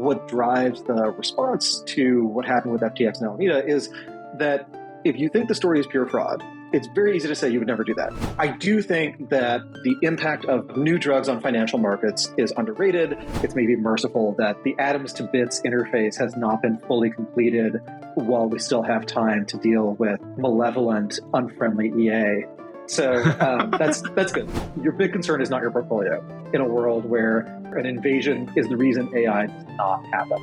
what drives the response to what happened with FTX and Alameda is that if you think the story is pure fraud, it's very easy to say you would never do that. I do think that the impact of new drugs on financial markets is underrated. It's maybe merciful that the atoms to bits interface has not been fully completed while we still have time to deal with malevolent, unfriendly EA. So that's good. Your big concern is not your portfolio in a world where an invasion is the reason AI does not happen.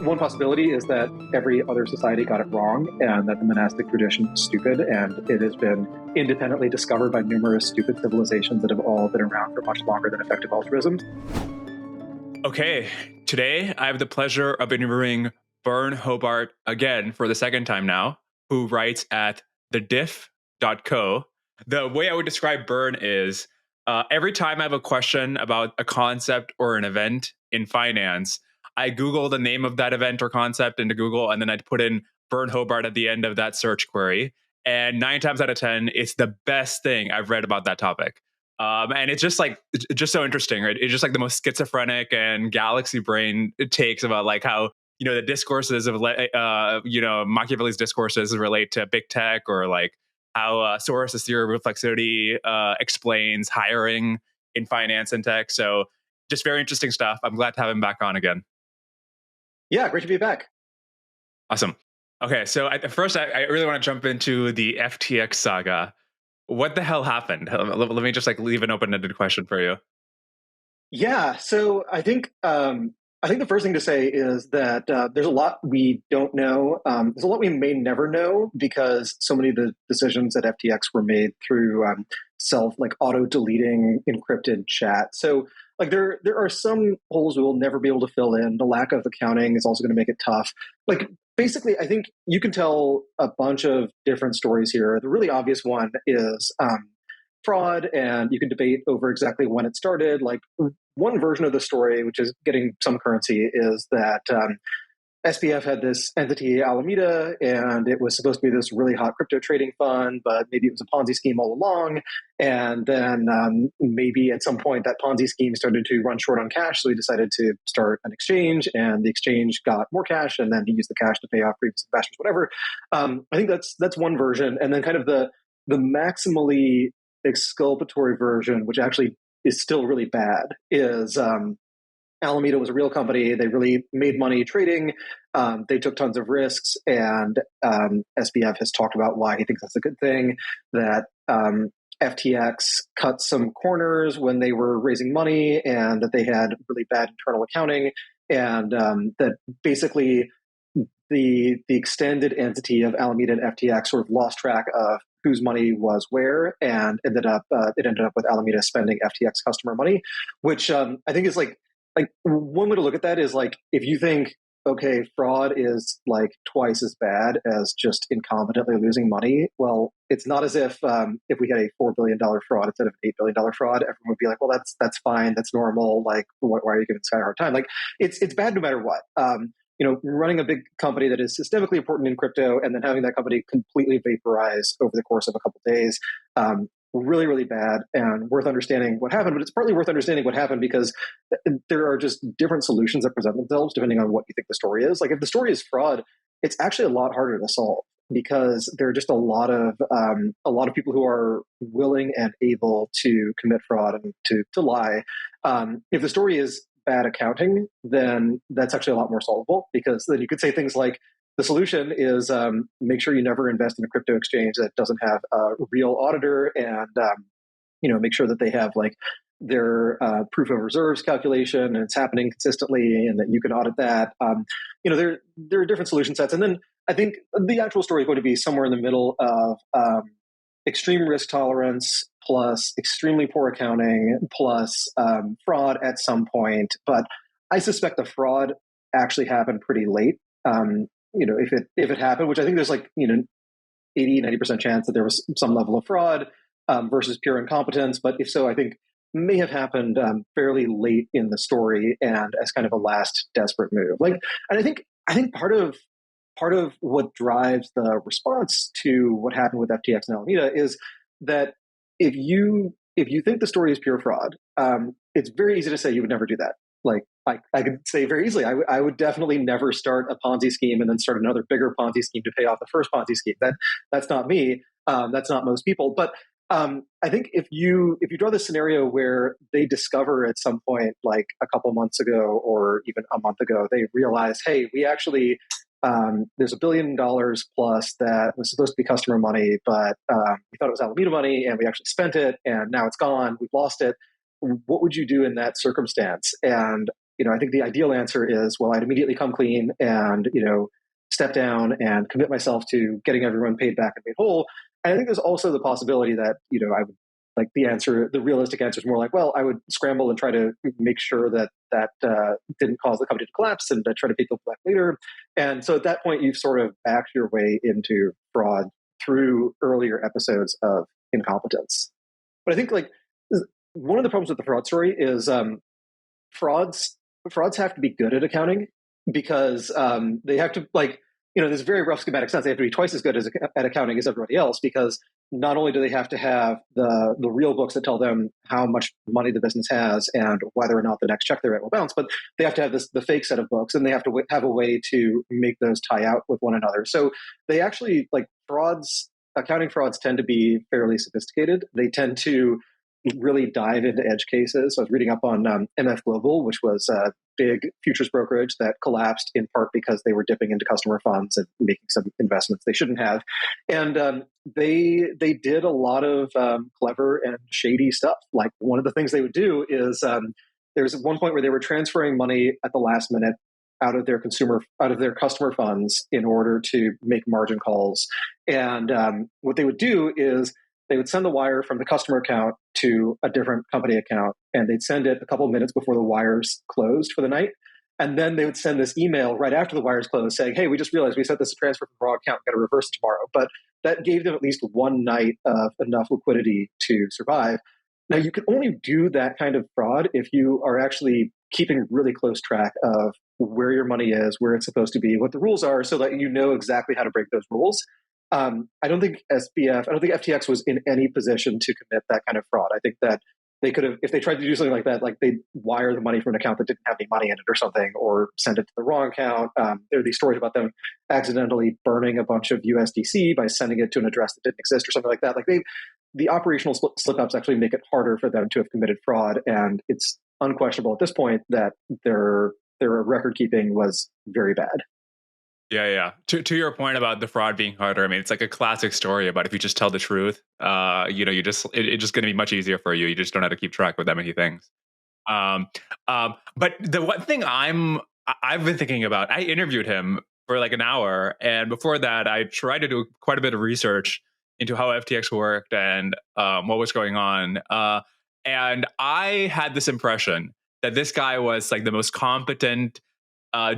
One possibility is that every other society got it wrong and that the monastic tradition is stupid, and it has been independently discovered by numerous stupid civilizations that have all been around for much longer than effective altruism. Okay, today I have the pleasure of interviewing Byrne Hobart again for the second time now, who writes at thediff.co. The way I would describe Byrne is every time I have a question about a concept or an event in finance, I Google the name of that event or concept into Google, and then I'd put in Byrne Hobart at the end of that search query. And 9 times out of 10, it's the best thing I've read about that topic. And it's just so interesting, right? It's just like the most schizophrenic and galaxy brain takes about like how, the discourses of, Machiavelli's discourses relate to big tech, or like how Soros's theory of reflexivity explains hiring in finance and tech. So just very interesting stuff. I'm glad to have him back on again. Yeah, great to be back. Awesome. Okay, so first, I really want to jump into the FTX saga. What the hell happened? Let me just leave an open-ended question for you. Yeah, so I think the first thing to say is that there's a lot we don't know. There's a lot we may never know because so many of the decisions at FTX were made through auto-deleting encrypted chat. So there are some holes we will never be able to fill in. The lack of accounting is also going to make it tough. Basically, I think you can tell a bunch of different stories here. The really obvious one is fraud, and you can debate over exactly when it started. One version of the story, which is getting some currency, is that SBF had this entity, Alameda, and it was supposed to be this really hot crypto trading fund, but maybe it was a Ponzi scheme all along. And then maybe at some point that Ponzi scheme started to run short on cash, so he decided to start an exchange, and the exchange got more cash, and then he used the cash to pay off previous investors, whatever. I think that's one version. And then kind of the maximally exculpatory version, which actually is still really bad, is Alameda was a real company. They really made money trading. They took tons of risks, and SBF has talked about why he thinks that's a good thing, that FTX cut some corners when they were raising money, and that they had really bad internal accounting, and that basically the extended entity of Alameda and FTX sort of lost track of whose money was where, and it ended up with Alameda spending FTX customer money, which I think is like one way to look at that is if you think, okay, fraud is twice as bad as just incompetently losing money. Well, it's not as if we had a $4 billion fraud instead of an $8 billion fraud, everyone would be like, well, that's fine, that's normal. Why are you giving this guy a hard time? It's bad no matter what. Running a big company that is systemically important in crypto and then having that company completely vaporize over the course of a couple of days, really, really bad, and worth understanding what happened. But it's partly worth understanding what happened because there are just different solutions that present themselves depending on what you think the story is. If the story is fraud, it's actually a lot harder to solve because there are just a lot of people who are willing and able to commit fraud and to lie. If the story is bad accounting, then that's actually a lot more solvable, because then you could say things like, the solution is make sure you never invest in a crypto exchange that doesn't have a real auditor, and make sure that they have their proof of reserves calculation and it's happening consistently, and that you can audit that. There are different solution sets, and then I think the actual story is going to be somewhere in the middle of extreme risk tolerance plus extremely poor accounting plus fraud at some point. But I suspect the fraud actually happened pretty late. If it happened, which I think there's 80-90% chance that there was some level of fraud versus pure incompetence. But if so, I think may have happened fairly late in the story and as kind of a last desperate move. And I think part of what drives the response to what happened with FTX and Alameda is that if you think the story is pure fraud, it's very easy to say you would never do that. I could say very easily, I would definitely never start a Ponzi scheme and then start another bigger Ponzi scheme to pay off the first Ponzi scheme. That's not me. That's not most people. But I think if you draw this scenario where they discover at some point, like a couple months ago or even a month ago, they realize, hey, we actually there's $1 billion plus that was supposed to be customer money, but we thought it was Alameda money, and we actually spent it, and now it's gone. We've lost it. What would you do in that circumstance? And I think the ideal answer is, well, I'd immediately come clean and step down and commit myself to getting everyone paid back and made whole. And I think there's also the possibility that I would like the realistic answer is more like, well, I would scramble and try to make sure that didn't cause the company to collapse and try to pay people back later. And so at that point, you've sort of backed your way into fraud through earlier episodes of incompetence. But I think like one of the problems with the fraud story is frauds have to be good at accounting because they have to there's a very rough schematic sense. They have to be twice as good at accounting as everybody else, because not only do they have to have the real books that tell them how much money the business has and whether or not the next check they write will bounce, but they have to have the fake set of books, and they have to have a way to make those tie out with one another. So they actually accounting frauds tend to be fairly sophisticated. They tend to really dive into edge cases. So I was reading up on MF Global, which was a big futures brokerage that collapsed in part because they were dipping into customer funds and making some investments they shouldn't have. And they did a lot of clever and shady stuff. Like one of the things they would do is there's one point where they were transferring money at the last minute out of their customer funds in order to make margin calls. And what they would do is they would send the wire from the customer account to a different company account, and they'd send it a couple of minutes before the wires closed for the night. And then they would send this email right after the wires closed saying, hey, we just realized we sent this transfer from the wrong account. We've got to reverse it tomorrow. But that gave them at least one night of enough liquidity to survive. Now, you can only do that kind of fraud if you are actually keeping really close track of where your money is, where it's supposed to be, what the rules are, so that you know exactly how to break those rules. I don't think FTX was in any position to commit that kind of fraud. I think that they could have, if they tried to do something like that, like they'd wire the money from an account that didn't have any money in it or something, or send it to the wrong account. There are these stories about them accidentally burning a bunch of USDC by sending it to an address that didn't exist or something like that. Like the operational slip-ups actually make it harder for them to have committed fraud. And it's unquestionable at this point that their record keeping was very bad. Yeah. To your point about the fraud being harder, I mean, it's like a classic story about if you just tell the truth, it's just going to be much easier for you. You just don't have to keep track with that many things. But the one thing I've been thinking about, I interviewed him for like an hour, and before that, I tried to do quite a bit of research into how FTX worked and what was going on. And I had this impression that this guy was like the most competent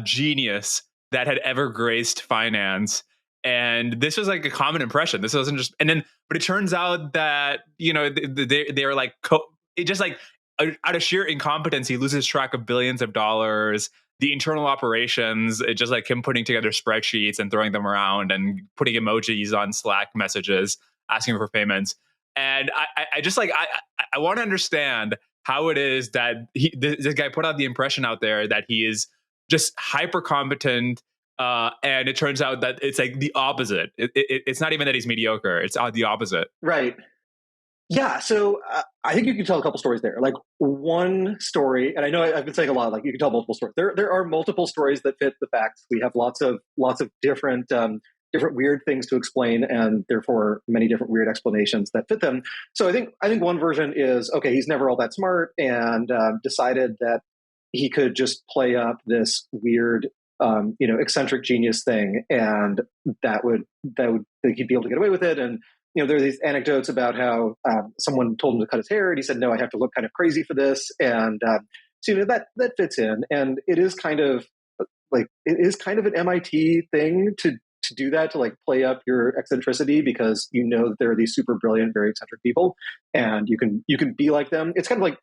genius that had ever graced finance. And this was like a common impression. This wasn't just, but it turns out that, they were like, it just like out of sheer incompetence, he loses track of billions of dollars. The internal operations, it's just like him putting together spreadsheets and throwing them around and putting emojis on Slack messages, asking for payments. And I want to understand how it is that this guy put out the impression out there that he is just hyper competent, and it turns out that it's like the opposite. It's not even that he's mediocre; it's the opposite. Right. Yeah. So I think you can tell a couple stories there. Like one story, and I know I've been saying a lot. Like you can tell multiple stories. There are multiple stories that fit the facts. We have lots of different weird things to explain, and therefore many different weird explanations that fit them. So I think one version is, okay, he's never all that smart, and decided that he could just play up this weird, eccentric genius thing, and that would he'd be able to get away with it. And there are these anecdotes about how someone told him to cut his hair, and he said, "No, I have to look kind of crazy for this." And so that fits in, and it is kind of an MIT thing to do that, to like play up your eccentricity, because that there are these super brilliant, very eccentric people, and you can be like them. It's kind of like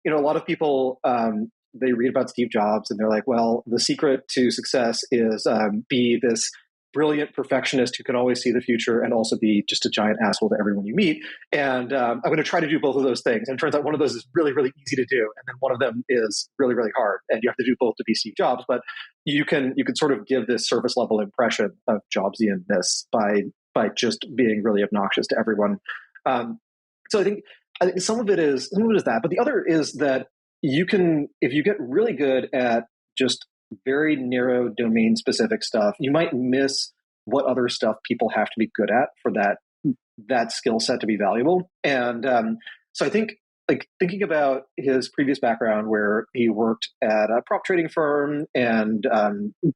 a lot of people. They read about Steve Jobs and they're like, well, the secret to success is be this brilliant perfectionist who can always see the future and also be just a giant asshole to everyone you meet. And I'm going to try to do both of those things. And it turns out one of those is really, really easy to do. And then one of them is really, really hard. And you have to do both to be Steve Jobs. But you can sort of give this surface level impression of Jobsianness by just being really obnoxious to everyone. So I think some of it is that. But the other is that you can, if you get really good at just very narrow domain specific stuff, you might miss what other stuff people have to be good at for that skill set to be valuable. And so I think, like, thinking about his previous background where he worked at a prop trading firm and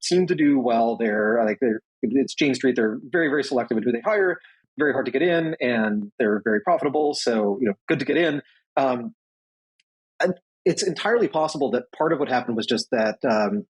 seemed to do well there, like it's Jane Street, they're very, very selective in who they hire, very hard to get in, and they're very profitable, so good to get in. And it's entirely possible that part of what happened was just that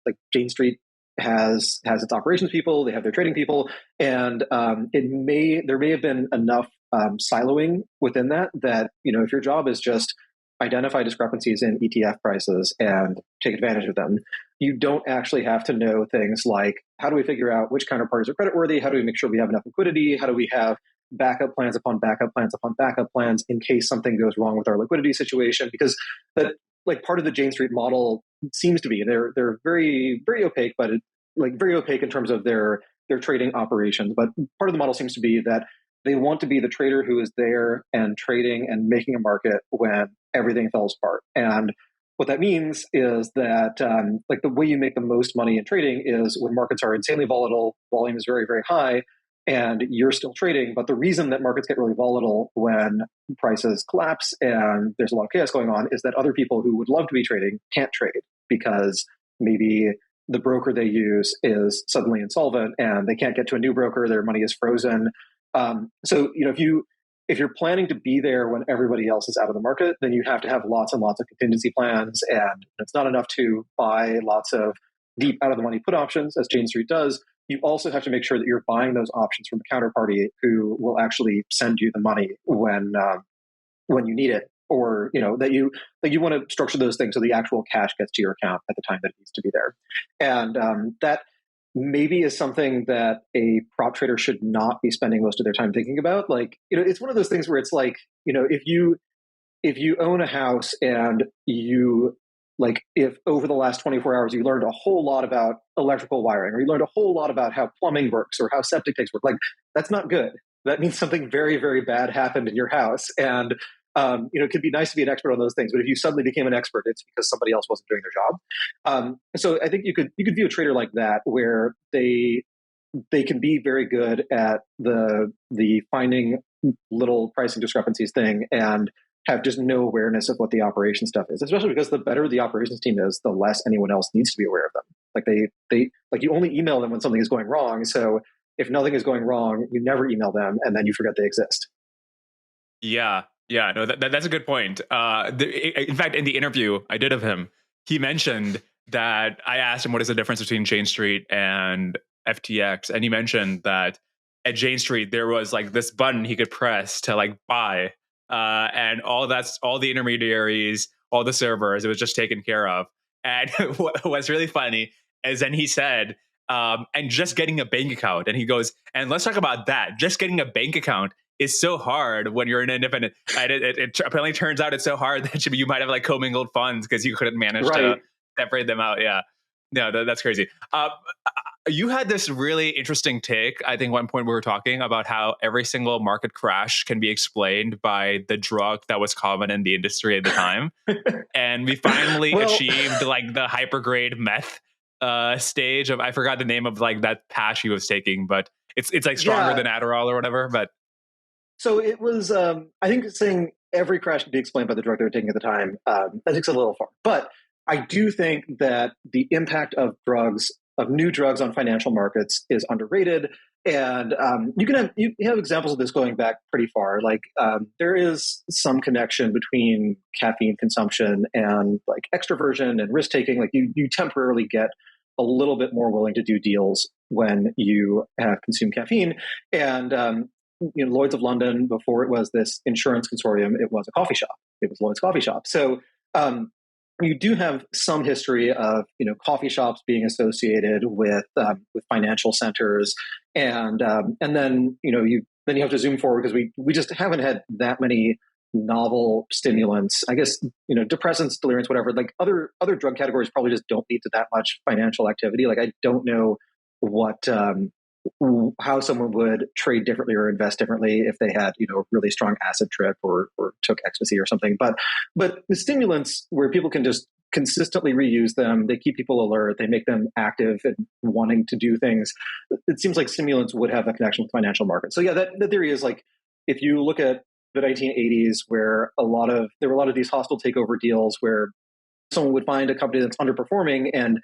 like Jane Street has its operations people, they have their trading people, and there may have been enough siloing within that if your job is just identify discrepancies in ETF prices and take advantage of them, you don't actually have to know things like, how do we figure out which counterparties are creditworthy? How do we make sure we have enough liquidity? How do we have backup plans upon backup plans upon backup plans in case something goes wrong with our liquidity situation? Because that, like, part of the Jane Street model seems to be they're very, very opaque, but very opaque in terms of their trading operations. But part of the model seems to be that they want to be the trader who is there and trading and making a market when everything falls apart. And what that means is that the way you make the most money in trading is when markets are insanely volatile, volume is very, very high, and you're still trading. But the reason that markets get really volatile when prices collapse and there's a lot of chaos going on is that other people who would love to be trading can't trade because maybe the broker they use is suddenly insolvent and they can't get to a new broker, their money is frozen. So if you're planning to be there when everybody else is out of the market, then you have to have lots and lots of contingency plans. And it's not enough to buy lots of deep out of the money put options, as Jane Street does. You also have to make sure that you're buying those options from a counterparty who will actually send you the money when you need it, or that you want to structure those things so the actual cash gets to your account at the time that it needs to be there. And that maybe is something that a prop trader should not be spending most of their time thinking about. It's one of those things where it's like, if you own a house and if over the last 24 hours you learned a whole lot about electrical wiring, or you learned a whole lot about how plumbing works or how septic tanks work, that's not good. That means something very, very bad happened in your house. And it could be nice to be an expert on those things, but if you suddenly became an expert, it's because somebody else wasn't doing their job. So I think you could view a trader like that, where they can be very good at the finding little pricing discrepancies thing and have just no awareness of what the operation stuff is. Especially because the better the operations team is, the less anyone else needs to be aware of them. They you only email them when something is going wrong. So if nothing is going wrong, you never email them, and then you forget they exist. Yeah, no, that's a good point. In fact, in the interview I did of him, he mentioned that I asked him what is the difference between Jane Street and FTX, and he mentioned that at Jane Street there was this button he could press to buy, and all the intermediaries, all the servers, it was just taken care of. And what's really funny is then he said, and just getting a bank account, and he goes, and let's talk about that. Just getting a bank account is so hard when you're an independent. It apparently turns out it's so hard that you might have commingled funds because you couldn't manage to separate them out. Yeah, no, that's crazy. You had this really interesting take. I think one point we were talking about how every single market crash can be explained by the drug that was common in the industry at the time, and we finally achieved the hypergrade meth stage of, I forgot the name of that patch he was taking, but it's stronger than Adderall or whatever, but. So it was, I think saying every crash could be explained by the drug they were taking at the time, that takes a little far. But I do think that the impact of new drugs on financial markets is underrated. And you have examples of this going back pretty far. There is some connection between caffeine consumption and extroversion and risk taking. You temporarily get a little bit more willing to do deals when you have consumed caffeine. And Lloyd's of London, before it was this insurance consortium, it was a coffee shop. It was Lloyd's Coffee Shop. So you do have some history of coffee shops being associated with financial centers, And then you have to zoom forward because we just haven't had that many novel stimulants. I guess depressants, deliriants, whatever. Like other drug categories probably just don't lead to that much financial activity. Like I don't know what how someone would trade differently or invest differently if they had a really strong acid trip or took ecstasy or something. But the stimulants where people can just consistently reuse them, they keep people alert, they make them active and wanting to do things. It seems like stimulants would have a connection with financial markets. So yeah, the theory is like if you look at the 1980s, where there were a lot of these hostile takeover deals where someone would find a company that's underperforming, and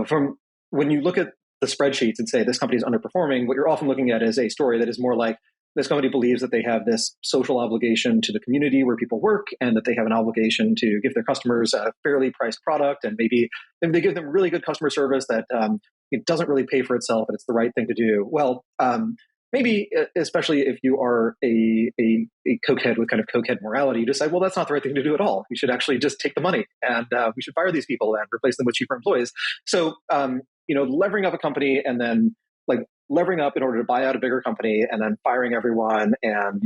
from when you look at the spreadsheets and say this company is underperforming, what you're often looking at is a story that is more like this company believes that they have this social obligation to the community where people work, and that they have an obligation to give their customers a fairly priced product, and maybe they give them really good customer service that it doesn't really pay for itself, and it's the right thing to do. Well, maybe especially if you are a cokehead with kind of cokehead morality, you decide, well, that's not the right thing to do at all. We should actually just take the money, and we should fire these people and replace them with cheaper employees. So levering up a company and then like levering up in order to buy out a bigger company and then firing everyone and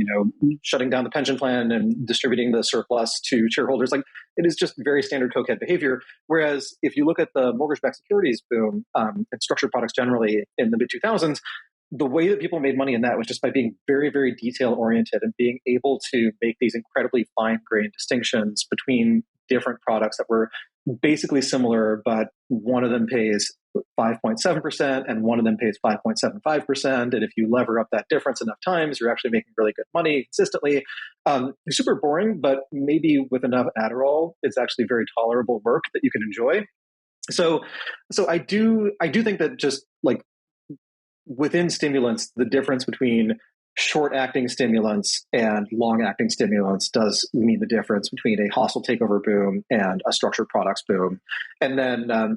shutting down the pension plan and distributing the surplus to shareholders, like it is just very standard cokehead behavior. Whereas if you look at the mortgage-backed securities boom and structured products generally in the mid-2000s, the way that people made money in that was just by being very, very detail-oriented and being able to make these incredibly fine-grained distinctions between different products that were basically similar, but one of them pays 5.7% and one of them pays 5.75%. And if you lever up that difference enough times, you're actually making really good money consistently. Super boring, but maybe with enough Adderall, it's actually very tolerable work that you can enjoy. So I do think that just like within stimulants, the difference between short-acting stimulants and long-acting stimulants does mean the difference between a hostile takeover boom and a structured products boom. And then, I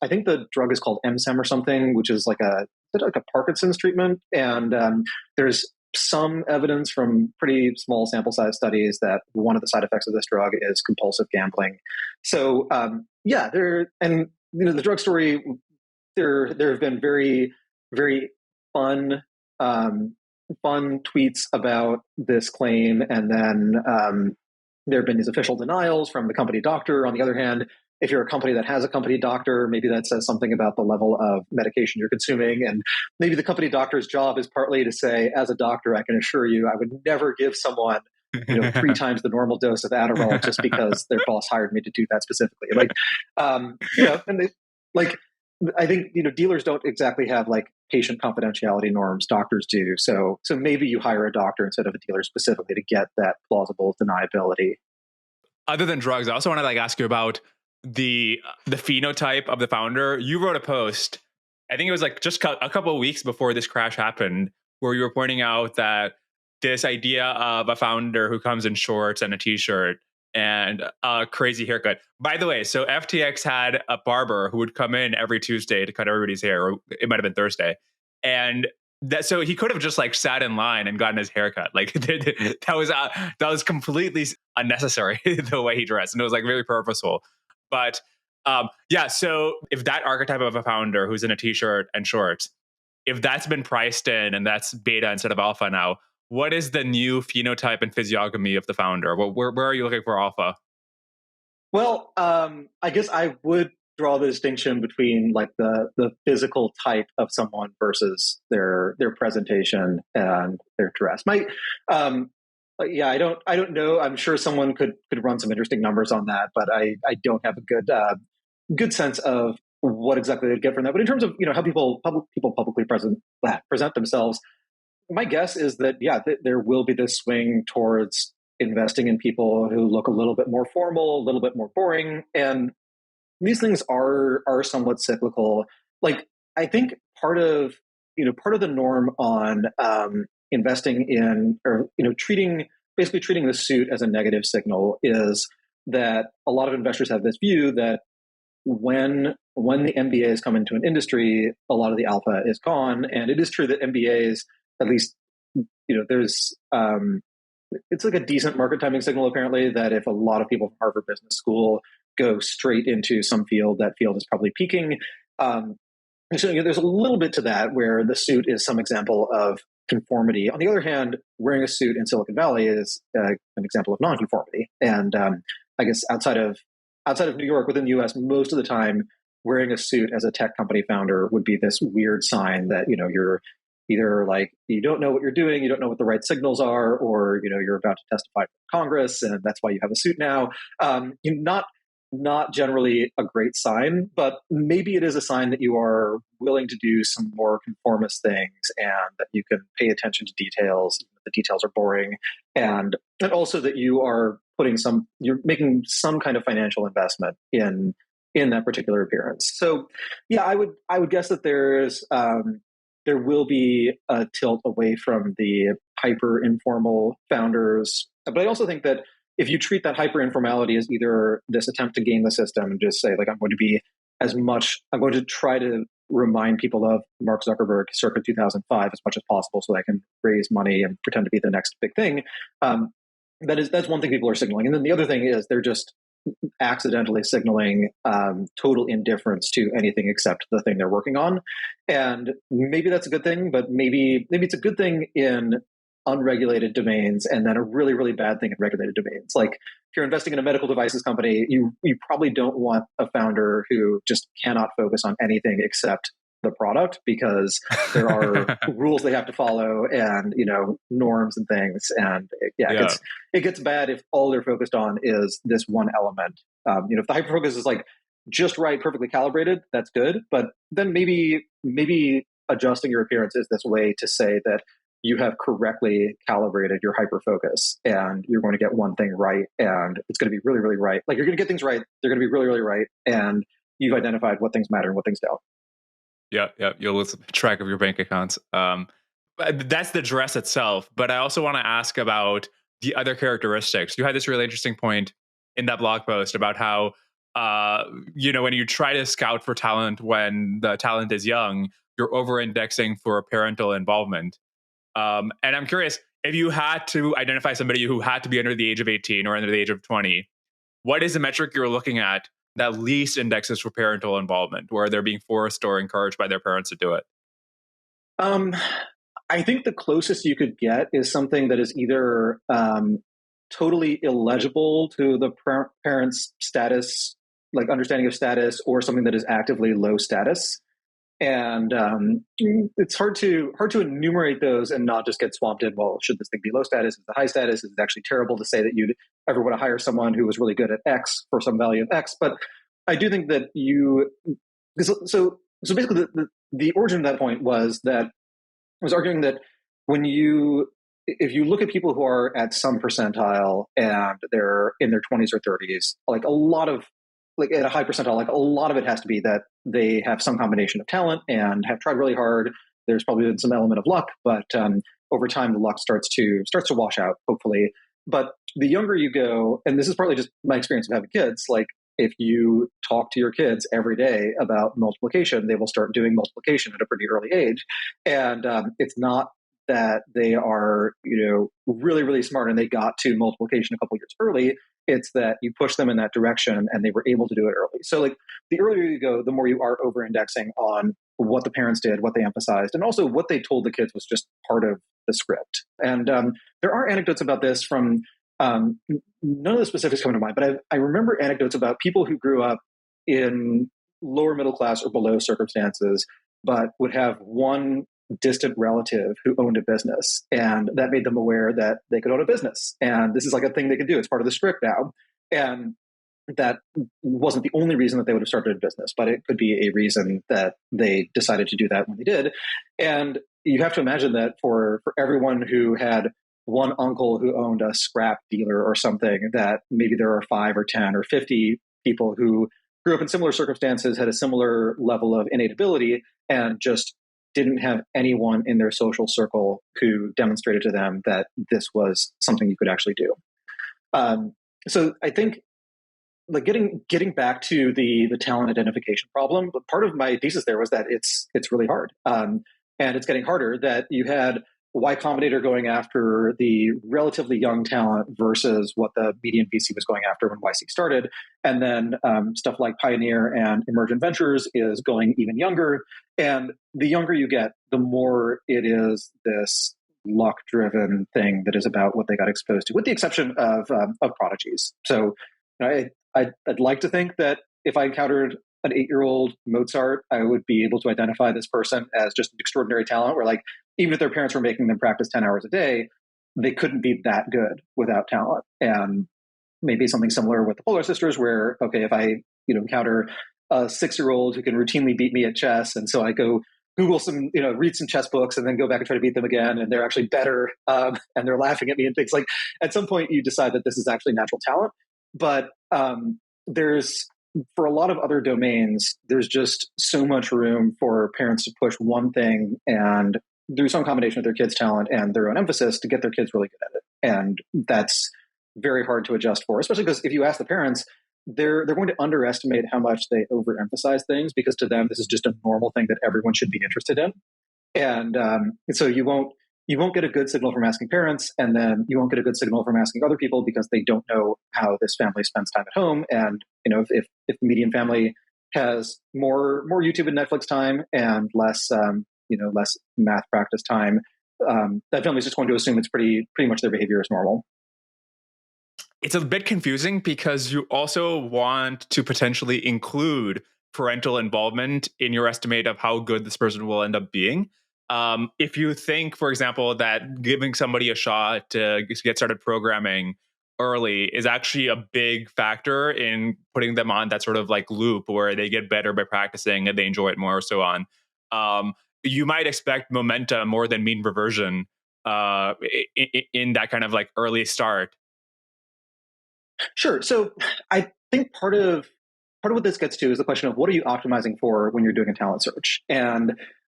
think the drug is called MSEM or something, which is like a Parkinson's treatment. And there's some evidence from pretty small sample size studies that one of the side effects of this drug is compulsive gambling. So, the drug story, there have been very, very fun tweets about this claim, and then there have been these official denials from the company doctor. On the other hand, if you're a company that has a company doctor, maybe that says something about the level of medication you're consuming, and maybe the company doctor's job is partly to say, as a doctor, I can assure you, I would never give someone 3 times the normal dose of Adderall just because their boss hired me to do that specifically. And they like. I think dealers don't exactly have like patient confidentiality norms. Doctors do. So maybe you hire a doctor instead of a dealer specifically to get that plausible deniability. Other than drugs, I also want to ask you about the phenotype of the founder. You wrote a post, I think it was just a couple of weeks before this crash happened, where you were pointing out that this idea of a founder who comes in shorts and a t-shirt and a crazy haircut. By the way, so FTX had a barber who would come in every Tuesday to cut everybody's hair, or it might have been Thursday. And so he could have just sat in line and gotten his haircut. That was completely unnecessary the way he dressed, and it was very purposeful. But so if that archetype of a founder who's in a t-shirt and shorts, if that's been priced in and that's beta instead of alpha now, what is the new phenotype and physiognomy of the founder? Where are you looking for alpha? Well, I guess I would draw the distinction between the physical type of someone versus their presentation and their dress. I don't know. I'm sure someone could run some interesting numbers on that, but I don't have a good sense of what exactly they'd get from that. But in terms of how people publicly present themselves, my guess is that there will be this swing towards investing in people who look a little bit more formal, a little bit more boring, and these things are somewhat cyclical. I think part of the norm on investing in, or treating the suit as a negative signal is that a lot of investors have this view that when the MBAs come into an industry, a lot of the alpha is gone. And it is true that MBAs, at least, there's it's a decent market timing signal, apparently, that if a lot of people from Harvard Business School go straight into some field, that field is probably peaking. So there's a little bit to that where the suit is some example of conformity. On the other hand, wearing a suit in Silicon Valley is an example of nonconformity. And I guess outside of New York, within the U.S., most of the time, wearing a suit as a tech company founder would be this weird sign that you're either like you don't know what you're doing, you don't know what the right signals are, or you're about to testify for Congress, and that's why you have a suit now. Not generally a great sign, but maybe it is a sign that you are willing to do some more conformist things and that you can pay attention to details. The details are boring. And also that you're making some kind of financial investment in that particular appearance. So yeah, I would guess that there will be a tilt away from the hyper informal founders. But I also think that if you treat that hyper informality as either this attempt to game the system and just say, like, I'm going to try to remind people of Mark Zuckerberg circa 2005 as much as possible so that I can raise money and pretend to be the next big thing. That's one thing people are signaling. And then the other thing is they're just accidentally signaling total indifference to anything except the thing they're working on. And maybe that's a good thing, but maybe it's a good thing in unregulated domains and then a really, really bad thing in regulated domains. Like if you're investing in a medical devices company, you probably don't want a founder who just cannot focus on anything except the product, because there are rules they have to follow and norms and things. And it gets bad if all they're focused on is this one element. If the hyper focus is like just right, perfectly calibrated, that's good. But then maybe adjusting your appearance is this way to say that you have correctly calibrated your hyper focus and you're going to get one thing right, and it's going to be really, really right. Like you're going to get things right, they're going to be really, really right, and you've identified what things matter and what things don't. Yeah. You'll lose track of your bank accounts. But that's the dress itself. But I also want to ask about the other characteristics. You had this really interesting point in that blog post about how, when you try to scout for talent when the talent is young, you're over-indexing for parental involvement. And I'm curious, if you had to identify somebody who had to be under the age of 18 or under the age of 20, what is the metric you're looking at that least indexes for parental involvement, where they're being forced or encouraged by their parents to do it? I think the closest you could get is something that is either totally illegible to the parent's status, like understanding of status, or something that is actively low status. And it's hard to enumerate those and not just get swamped in, well, should this thing be low status? Is it high status? Is it actually terrible to say that you'd ever want to hire someone who was really good at X for some value of X? But I do think that so basically the origin of that point was that I was arguing that if you look at people who are at some percentile and they're in their 20s or 30s, like at a high percentile, like a lot of it has to be that they have some combination of talent and have tried really hard. There's probably been some element of luck, but over time the luck starts to wash out, hopefully. But the younger you go, and this is partly just my experience of having kids, like if you talk to your kids every day about multiplication, they will start doing multiplication at a pretty early age. And it's not that they are, really, really smart and they got to multiplication a couple years early. It's that you push them in that direction and they were able to do it early. So like the earlier you go, the more you are over-indexing on what the parents did, what they emphasized, and also what they told the kids was just part of the script. And there are anecdotes about this from none of the specifics come to mind, but I remember anecdotes about people who grew up in lower middle class or below circumstances, but would have one distant relative who owned a business, and that made them aware that they could own a business. And this is like a thing they could do. It's part of the script now. And that wasn't the only reason that they would have started a business, but it could be a reason that they decided to do that when they did. And you have to imagine that for everyone who had one uncle who owned a scrap dealer or something, that maybe there are 5 or 10 or 50 people who grew up in similar circumstances, had a similar level of innate ability, and just didn't have anyone in their social circle who demonstrated to them that this was something you could actually do. So I think like getting back to the talent identification problem, but part of my thesis there was that it's really hard. And it's getting harder, that you had Y Combinator going after the relatively young talent versus what the median VC was going after when YC started. And then stuff like Pioneer and Emergent Ventures is going even younger. And the younger you get, the more it is this luck-driven thing that is about what they got exposed to, with the exception of prodigies. So I'd like to think that if I encountered an 8-year-old Mozart, I would be able to identify this person as just an extraordinary talent, where like, even if their parents were making them practice 10 hours a day, they couldn't be that good without talent. And maybe something similar with the Polar Sisters, where, okay, if I, encounter a 6-year-old who can routinely beat me at chess, and so I go Google some, read some chess books and then go back and try to beat them again, and they're actually better, and they're laughing at me and things like, at some point you decide that this is actually natural talent. But there's, for a lot of other domains, there's just so much room for parents to push one thing and do some combination of their kids' talent and their own emphasis to get their kids really good at it. And that's very hard to adjust for, especially because if you ask the parents, they're going to underestimate how much they overemphasize things, because to them, this is just a normal thing that everyone should be interested in. And so you won't get a good signal from asking parents, and then you won't get a good signal from asking other people, because they don't know how this family spends time at home. And if the median family has more YouTube and Netflix time and less less math practice time, that family is just going to assume it's pretty much their behavior is normal. It's a bit confusing because you also want to potentially include parental involvement in your estimate of how good this person will end up being. If you think, for example, that giving somebody a shot to get started programming early is actually a big factor in putting them on that sort of like loop where they get better by practicing and they enjoy it more, so on. You might expect momentum more than mean reversion in that kind of like early start. Sure. So I think part of what this gets to is the question of what are you optimizing for when you're doing a talent search. And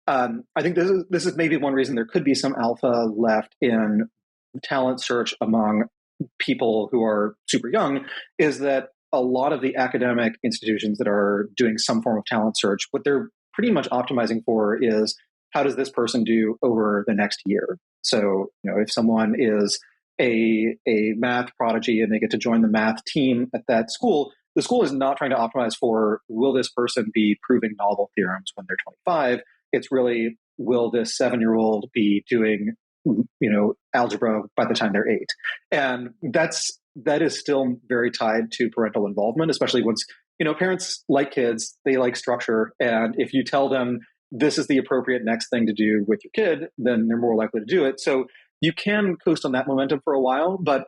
I think this is maybe one reason there could be some alpha left in talent search among people who are super young, is that a lot of the academic institutions that are doing some form of talent search, what they're pretty much optimizing for is, how does this person do over the next year? So, if someone is a math prodigy and they get to join the math team at that school, the school is not trying to optimize for, will this person be proving novel theorems when they're 25? It's really, will this 7-year-old be doing, algebra by the time they're 8? And that is still very tied to parental involvement, especially once, parents like kids, they like structure. And if you tell them this is the appropriate next thing to do with your kid, then they're more likely to do it. So you can coast on that momentum for a while. But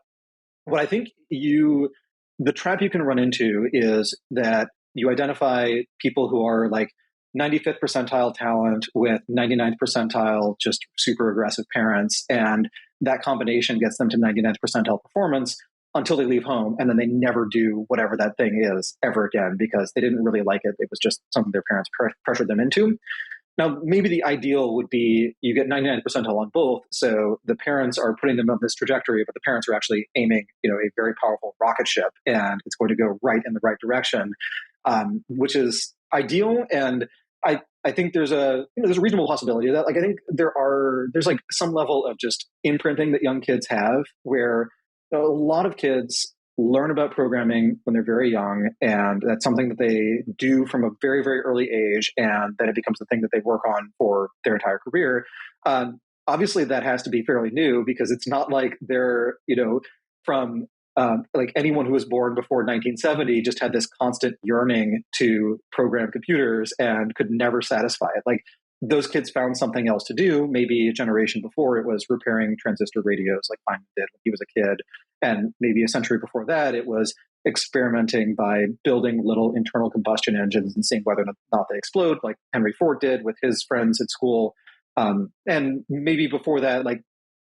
what I think the trap you can run into is that you identify people who are like 95th percentile talent with 99th percentile just super aggressive parents, and that combination gets them to 99th percentile performance until they leave home, and then they never do whatever that thing is ever again because they didn't really like it. It was just something their parents pressured them into. Now, maybe the ideal would be you get 99th percentile on both, so the parents are putting them on this trajectory, but the parents are actually aiming, a very powerful rocket ship, and it's going to go right in the right direction, which is ideal. And I think there's a reasonable possibility of that. Like, I think there's like some level of just imprinting that young kids have, where a lot of kids learn about programming when they're very young, and that's something that they do from a very, very early age, and then it becomes the thing that they work on for their entire career. Obviously, that has to be fairly new, because it's not like they're, from like anyone who was born before 1970 just had this constant yearning to program computers and could never satisfy it. Like, those kids found something else to do. Maybe a generation before it was repairing transistor radios like Feynman did when he was a kid. And maybe a century before that, it was experimenting by building little internal combustion engines and seeing whether or not they explode, like Henry Ford did with his friends at school. And maybe before that, like,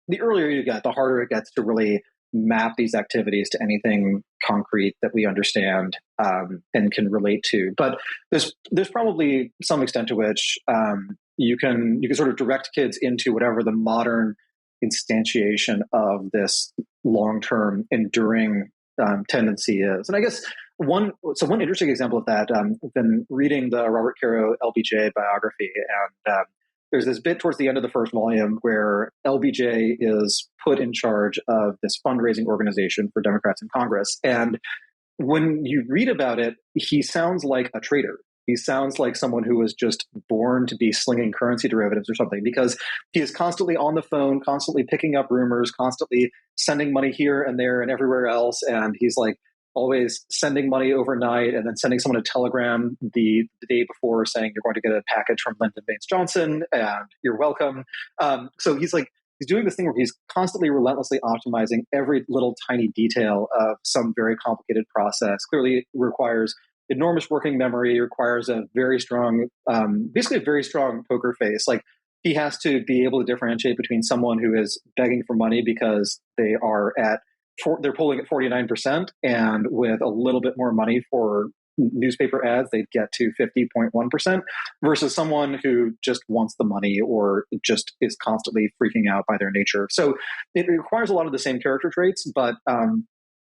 the earlier you get, the harder it gets to really map these activities to anything concrete that we understand and can relate to. But there's probably some extent to which you can sort of direct kids into whatever the modern instantiation of this long-term enduring tendency is. And I guess one interesting example of that, I've been reading the Robert Caro LBJ biography, and there's this bit towards the end of the first volume where LBJ is put in charge of this fundraising organization for Democrats in Congress. And when you read about it, he sounds like a traitor. He sounds like someone who was just born to be slinging currency derivatives or something, because he is constantly on the phone, constantly picking up rumors, constantly sending money here and there and everywhere else. And he's like always sending money overnight and then sending someone a telegram the day before saying you're going to get a package from Lyndon Baines Johnson and you're welcome. So he's doing this thing where he's constantly relentlessly optimizing every little tiny detail of some very complicated process. Clearly requires enormous working memory, requires a very strong, basically a very strong poker face. Like he has to be able to differentiate between someone who is begging for money because they're polling at 49%, and with a little bit more money for newspaper ads, they'd get to 50.1%, versus someone who just wants the money or just is constantly freaking out by their nature. So it requires a lot of the same character traits, but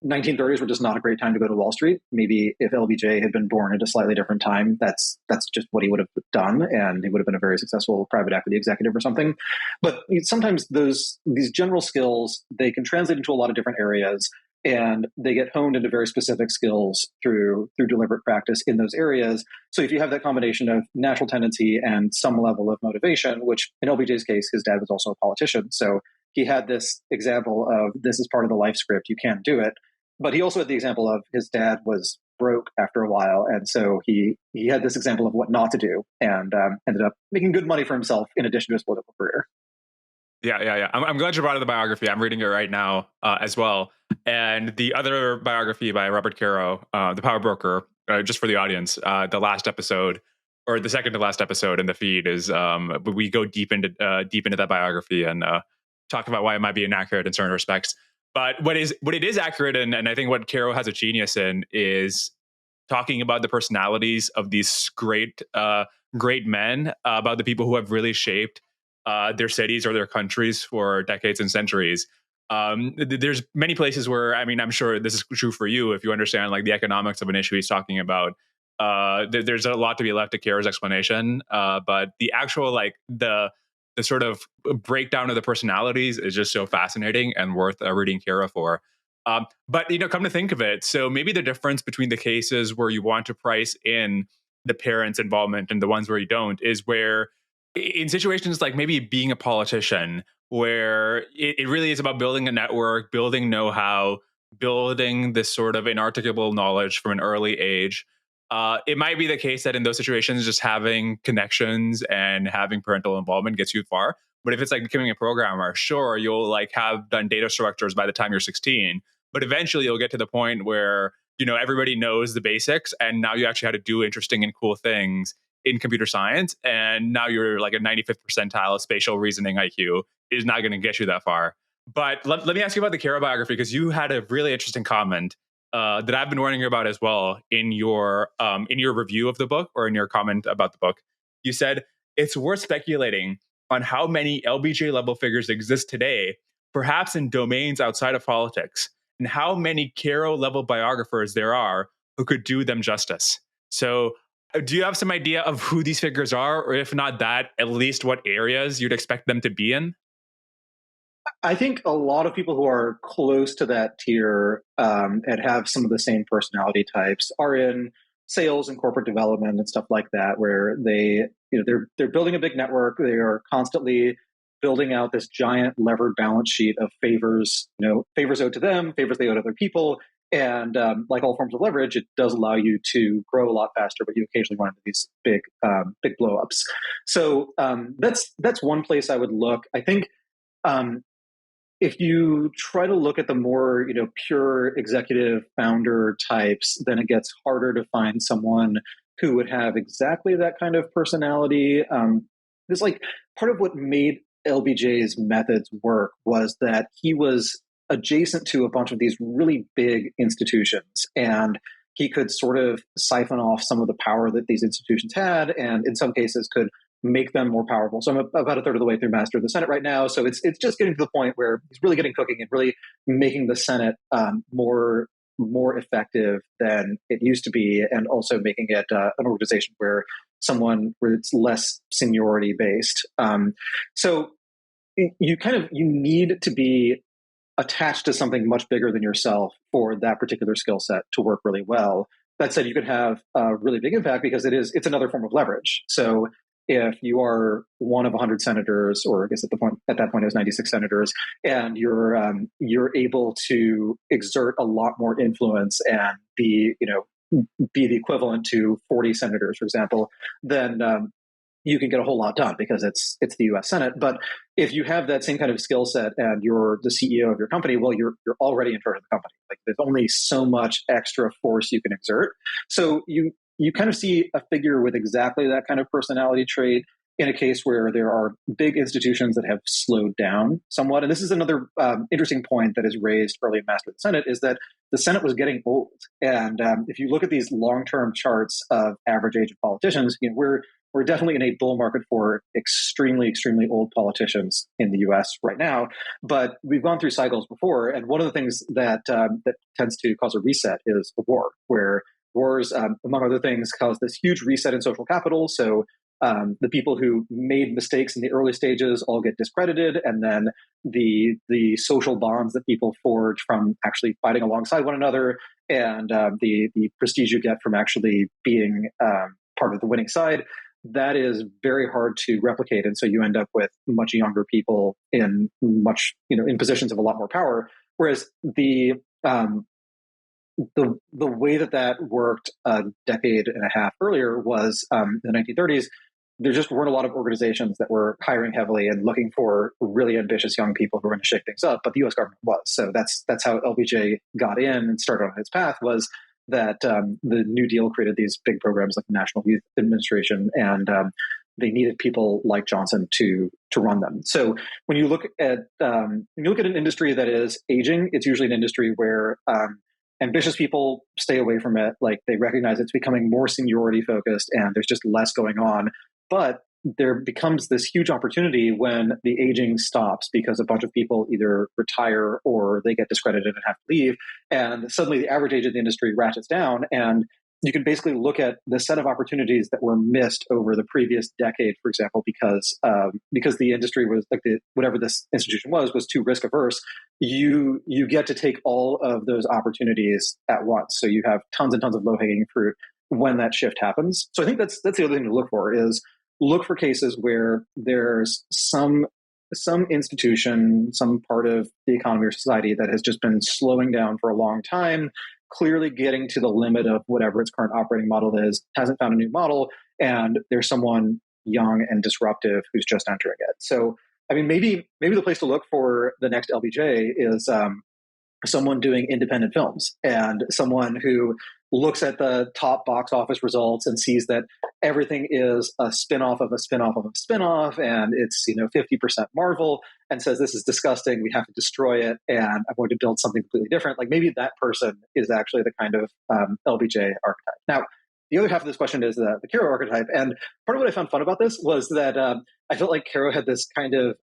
1930s were just not a great time to go to Wall Street. Maybe if LBJ had been born at a slightly different time, that's just what he would have done, and he would have been a very successful private equity executive or something. But sometimes these general skills, they can translate into a lot of different areas, and they get honed into very specific skills through deliberate practice in those areas. So if you have that combination of natural tendency and some level of motivation, which in LBJ's case, his dad was also a politician, so he had this example of this is part of the life script, you can't do it. But he also had the example of his dad was broke after a while. And so he had this example of what not to do, and ended up making good money for himself in addition to his political career. Yeah. I'm glad you brought up the biography. I'm reading it right now as well. And the other biography by Robert Caro, The Power Broker, just for the audience, the last episode, or the second to last episode in the feed is we go deep into that biography and talk about why it might be inaccurate in certain respects. But what it is accurate in, and I think what Caro has a genius in, is talking about the personalities of these great men, about the people who have really shaped their cities or their countries for decades and centuries. There's many places where, I mean, I'm sure this is true for you if you understand like the economics of an issue he's talking about. There's a lot to be left to Caro's explanation, but the actual like the sort of breakdown of the personalities is just so fascinating and worth reading Caro for. But come to think of it, so maybe the difference between the cases where you want to price in the parents' involvement and the ones where you don't is where in situations like maybe being a politician, where it really is about building a network, building know-how, building this sort of inarticulable knowledge from an early age. It might be the case that in those situations, just having connections and having parental involvement gets you far. But if it's like becoming a programmer, sure, you'll like have done data structures by the time you're 16. But eventually you'll get to the point where, everybody knows the basics, and now you actually have to do interesting and cool things in computer science. And now you're like a 95th percentile spatial reasoning IQ is not going to get you that far. But let me ask you about the Caro biography, because you had a really interesting comment that I've been wondering about as well in your review of the book, or in your comment about the book. You said it's worth speculating on how many LBJ level figures exist today, perhaps in domains outside of politics, and how many Caro level biographers there are who could do them justice. So do you have some idea of who these figures are, or if not that, at least what areas you'd expect them to be in? I think a lot of people who are close to that tier and have some of the same personality types are in sales and corporate development and stuff like that, where they're building a big network. They are constantly building out this giant levered balance sheet of favors, favors owed to them, favors they owe to other people. And like all forms of leverage, it does allow you to grow a lot faster, but you occasionally run into these big blowups. So that's one place I would look. I think if you try to look at the more pure executive founder types, then it gets harder to find someone who would have exactly that kind of personality. It's like part of what made LBJ's methods work was that he was adjacent to a bunch of these really big institutions, and he could sort of siphon off some of the power that these institutions had, and in some cases could make them more powerful. So I'm about a third of the way through Master of the Senate right now. So it's just getting to the point where he's really getting cooking and really making the Senate more effective than it used to be, and also making it an organization where someone where it's less seniority based. So you need to be attached to something much bigger than yourself for that particular skill set to work really well. That said, you can have a really big impact because it's another form of leverage. So if you are one of 100 senators, or I guess at that point it was 96 senators, and you're able to exert a lot more influence and be the equivalent to 40 senators, for example, then you can get a whole lot done because it's the U.S. Senate. But if you have that same kind of skill set and you're the CEO of your company, well, you're already in charge of the company. Like, there's only so much extra force you can exert. So you kind of see a figure with exactly that kind of personality trait in a case where there are big institutions that have slowed down somewhat. And this is another interesting point that is raised early in Master of the Senate, is that the Senate was getting old. And if you look at these long-term charts of average age of politicians, we're definitely in a bull market for extremely, extremely old politicians in the U.S. right now. But we've gone through cycles before, and one of the things that tends to cause a reset is a war, where wars, among other things, cause this huge reset in social capital. So the people who made mistakes in the early stages all get discredited, and then the social bonds that people forge from actually fighting alongside one another, and the prestige you get from actually being part of the winning side, that is very hard to replicate. And so you end up with much younger people in in positions of a lot more power. Whereas the way that worked a decade and a half earlier was in the 1930s. There just weren't a lot of organizations that were hiring heavily and looking for really ambitious young people who were going to shake things up, but the U.S. government was. So that's how LBJ got in and started on its path, was that the New Deal created these big programs like the National Youth Administration, and they needed people like Johnson to run them. So when you look at an industry that is aging, it's usually an industry where ambitious people stay away from it. Like, they recognize it's becoming more seniority focused, and there's just less going on. But there becomes this huge opportunity when the aging stops, because a bunch of people either retire or they get discredited and have to leave. And suddenly the average age of the industry ratchets down. And you can basically look at the set of opportunities that were missed over the previous decade, for example, because the industry was whatever this institution was too risk averse. You get to take all of those opportunities at once. So you have tons and tons of low hanging fruit when that shift happens. So I think that's the other thing to look for, is look for cases where there's some institution, some part of the economy or society that has just been slowing down for a long time, clearly getting to the limit of whatever its current operating model is, hasn't found a new model, and there's someone young and disruptive who's just entering it. So, I mean, maybe the place to look for the next LBJ is someone doing independent films, and someone who looks at the top box office results and sees that everything is a spin-off of a spin-off of a spin-off, and it's 50% Marvel, and says, this is disgusting, we have to destroy it, and I'm going to build something completely different. Like, maybe that person is actually the kind of LBJ archetype. Now, the other half of this question is the Caro archetype, and part of what I found fun about this was that I felt like Caro had this kind of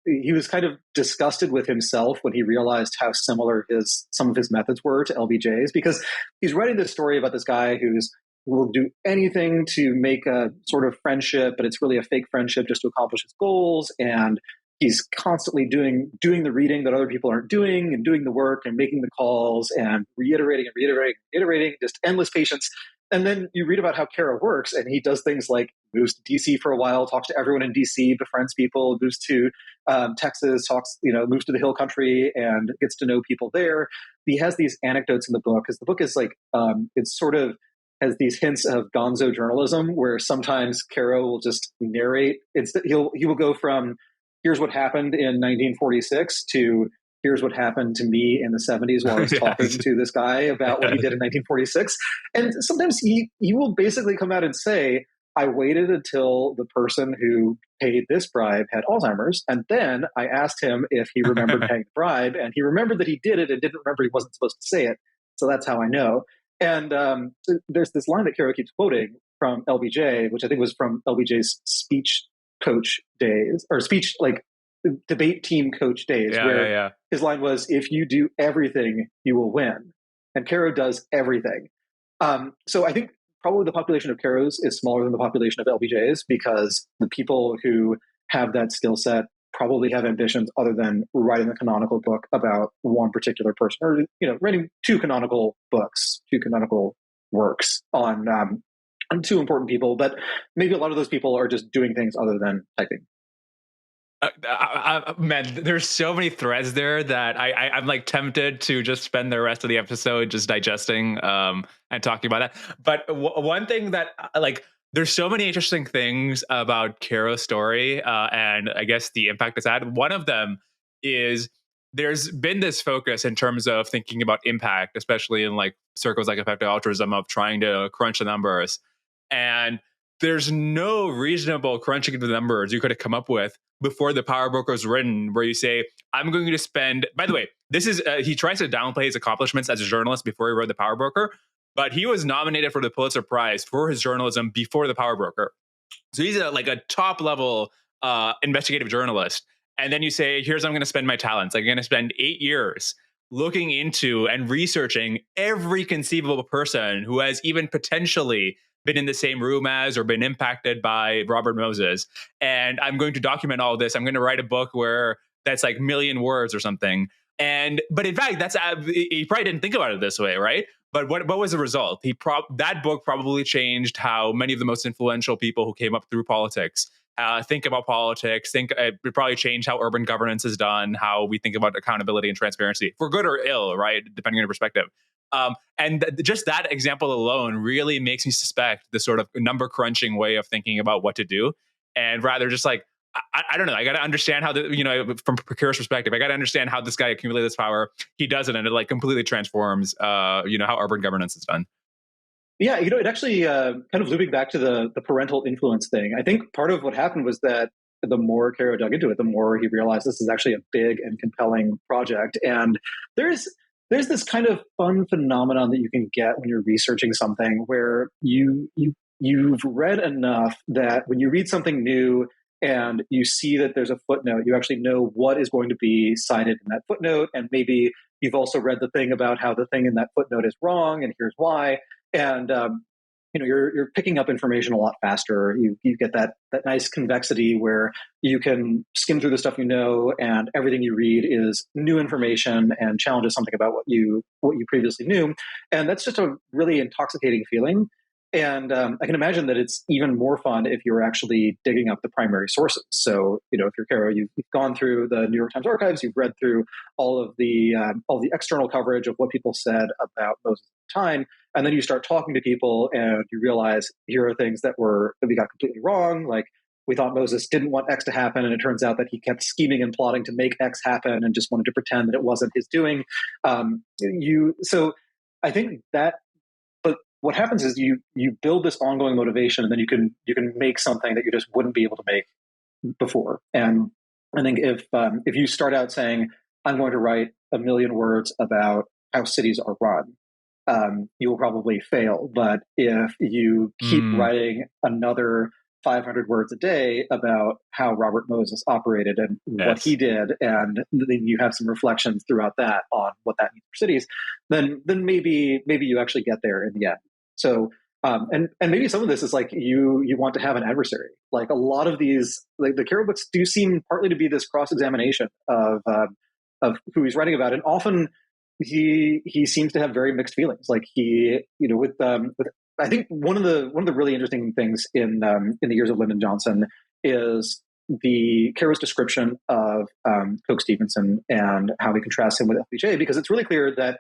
he was kind of disgusted with himself when he realized how similar some of his methods were to LBJ's, because he's writing this story about this guy who will do anything to make a sort of friendship, but it's really a fake friendship just to accomplish his goals. And he's constantly doing the reading that other people aren't doing, and doing the work and making the calls and reiterating, just endless patience. And then you read about how Caro works, and he does things like moves to DC for a while, talks to everyone in DC, befriends people, moves to Texas, moves to the Hill Country and gets to know people there. He has these anecdotes in the book, because the book is it sort of has these hints of gonzo journalism, where sometimes Caro will just narrate. He will go from, here's what happened in 1946 to, here's what happened to me in the 70s while I was talking to this guy about what he did in 1946. And sometimes he will basically come out and say, I waited until the person who paid this bribe had Alzheimer's, and then I asked him if he remembered paying the bribe, and he remembered that he did it and didn't remember he wasn't supposed to say it. So that's how I know. And there's this line that Caro keeps quoting from LBJ, which I think was from LBJ's speech coach days, or speech, debate team coach days, where his line was, if you do everything, you will win. And Caro does everything. So I think probably the population of Caros is smaller than the population of LBJs, because the people who have that skill set probably have ambitions other than writing a canonical book about one particular person, or writing two canonical books, two canonical works on two important people. But maybe a lot of those people are just doing things other than typing. Man, there's so many threads there that I'm like tempted to just spend the rest of the episode just digesting and talking about that. But one thing that like, there's so many interesting things about Caro's story and I guess the impact it's had. One of them is there's been this focus in terms of thinking about impact, especially in like circles like effective altruism, of trying to crunch the numbers. And there's no reasonable crunching of the numbers you could have come up with before the Power Broker was written, where you say, I'm going to spend, by the way, this is, he tries to downplay his accomplishments as a journalist before he wrote the Power Broker, but he was nominated for the Pulitzer Prize for his journalism before the Power Broker. So he's like a top level investigative journalist. And then you say, here's, I'm going to spend my talents. I'm going to spend 8 years looking into and researching every conceivable person who has even potentially been in the same room as or been impacted by Robert Moses. And I'm going to document all this. I'm going to write a book where that's like 1,000,000 words or something. But in fact, he probably didn't think about it this way, right? But what was the result? That book probably changed how many of the most influential people who came up through politics think about politics. It probably changed how urban governance is done, how we think about accountability and transparency, for good or ill, right? Depending on your perspective. Just that example alone really makes me suspect the sort of number crunching way of thinking about what to do, and rather just like, I don't know. I got to understand how from Caro's perspective, I got to understand how this guy accumulated this power. He does it, and it like completely transforms, how urban governance is done. Yeah, it actually kind of looping back to the parental influence thing. I think part of what happened was that the more Caro dug into it, the more he realized this is actually a big and compelling project. And there's this kind of fun phenomenon that you can get when you're researching something, where you've read enough that when you read something new and you see that there's a footnote, you actually know what is going to be cited in that footnote. And maybe you've also read the thing about how the thing in that footnote is wrong, and here's why. And you're picking up information a lot faster. You get that nice convexity where you can skim through the stuff and everything you read is new information and challenges something about what you previously knew. And that's just a really intoxicating feeling. And I can imagine that it's even more fun if you're actually digging up the primary sources. So, if you're Caro, you've gone through the New York Times archives, you've read through all of the external coverage of what people said about Moses at the time, and then you start talking to people and you realize here are things that we got completely wrong. Like, we thought Moses didn't want X to happen, and it turns out that he kept scheming and plotting to make X happen and just wanted to pretend that it wasn't his doing. So I think that. What happens is you build this ongoing motivation, and then you can make something that you just wouldn't be able to make before. And I think if you start out saying, I'm going to write 1,000,000 words about how cities are run, you will probably fail. But if you keep writing another 500 words a day about how Robert Moses operated and what he did, and then you have some reflections throughout that on what that means for cities, then maybe you actually get there in the end. So, and maybe some of this is like you want to have an adversary. Like, a lot of these, like the Caro books, do seem partly to be this cross-examination of who he's writing about, and often he seems to have very mixed feelings. Like with I think one of the really interesting things in the Years of Lyndon Johnson is the Caro's description of Coke Stevenson and how he contrasts him with LBJ, because it's really clear that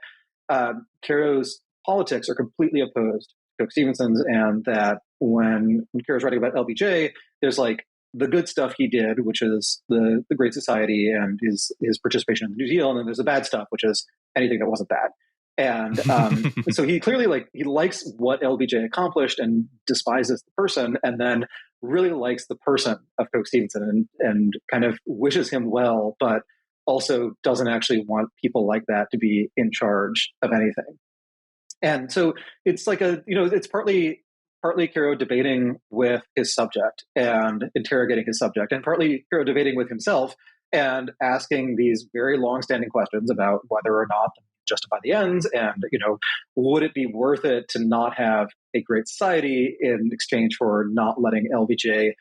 Caro's politics are completely opposed to Coke Stevenson's, and that when Caro's writing about LBJ, there's like the good stuff he did, which is the Great Society and his participation in the New Deal, and then there's the bad stuff, which is anything that wasn't bad. And so he clearly he likes what LBJ accomplished and despises the person, and then really likes the person of Coke Stevenson and kind of wishes him well, but also doesn't actually want people like that to be in charge of anything. And so it's like it's partly Caro debating with his subject and interrogating his subject, and partly Caro debating with himself and asking these very long-standing questions about whether or not the justify the ends? And, would it be worth it to not have a great society in exchange for not letting LBJ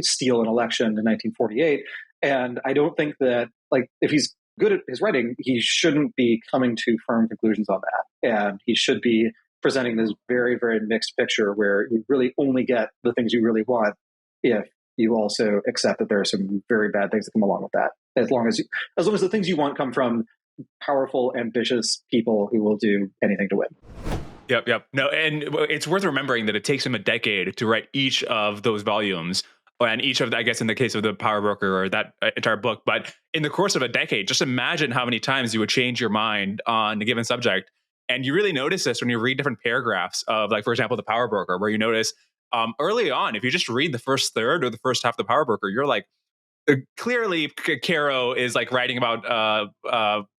steal an election in 1948? And I don't think that, like, if he's good at his writing, he shouldn't be coming to firm conclusions on that. And he should be presenting this very, very mixed picture where you really only get the things you really want if you also accept that there are some very bad things that come along with that. As long as the things you want come from powerful, ambitious people who will do anything to win. Yep. No, and it's worth remembering that it takes him a decade to write each of those volumes, and each of, I guess, in the case of the Power Broker or that entire book. But in the course of a decade, just imagine how many times you would change your mind on a given subject. And you really notice this when you read different paragraphs of, like, for example, the Power Broker, where you notice early on, if you just read the first third or the first half of the Power Broker, you're like, clearly Caro is like writing about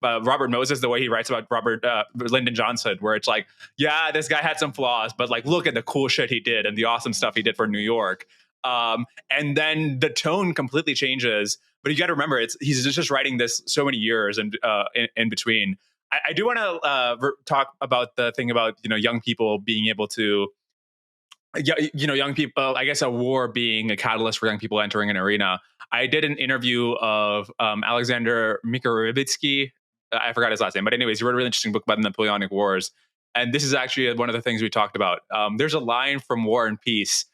Robert Moses the way he writes about Robert Lyndon Johnson, where it's like, yeah, this guy had some flaws, but like, look at the cool shit he did and the awesome stuff he did for New York. And then the tone completely changes. But you got to remember, he's just writing this so many years and in between. I do want to talk about the thing about young people being able to. Young people, I guess a war being a catalyst for young people entering an arena. I did an interview of Alexander Mikarovitsky. I forgot his last name, but anyways, he wrote a really interesting book about the Napoleonic Wars. And this is actually one of the things we talked about. There's a line from War and Peace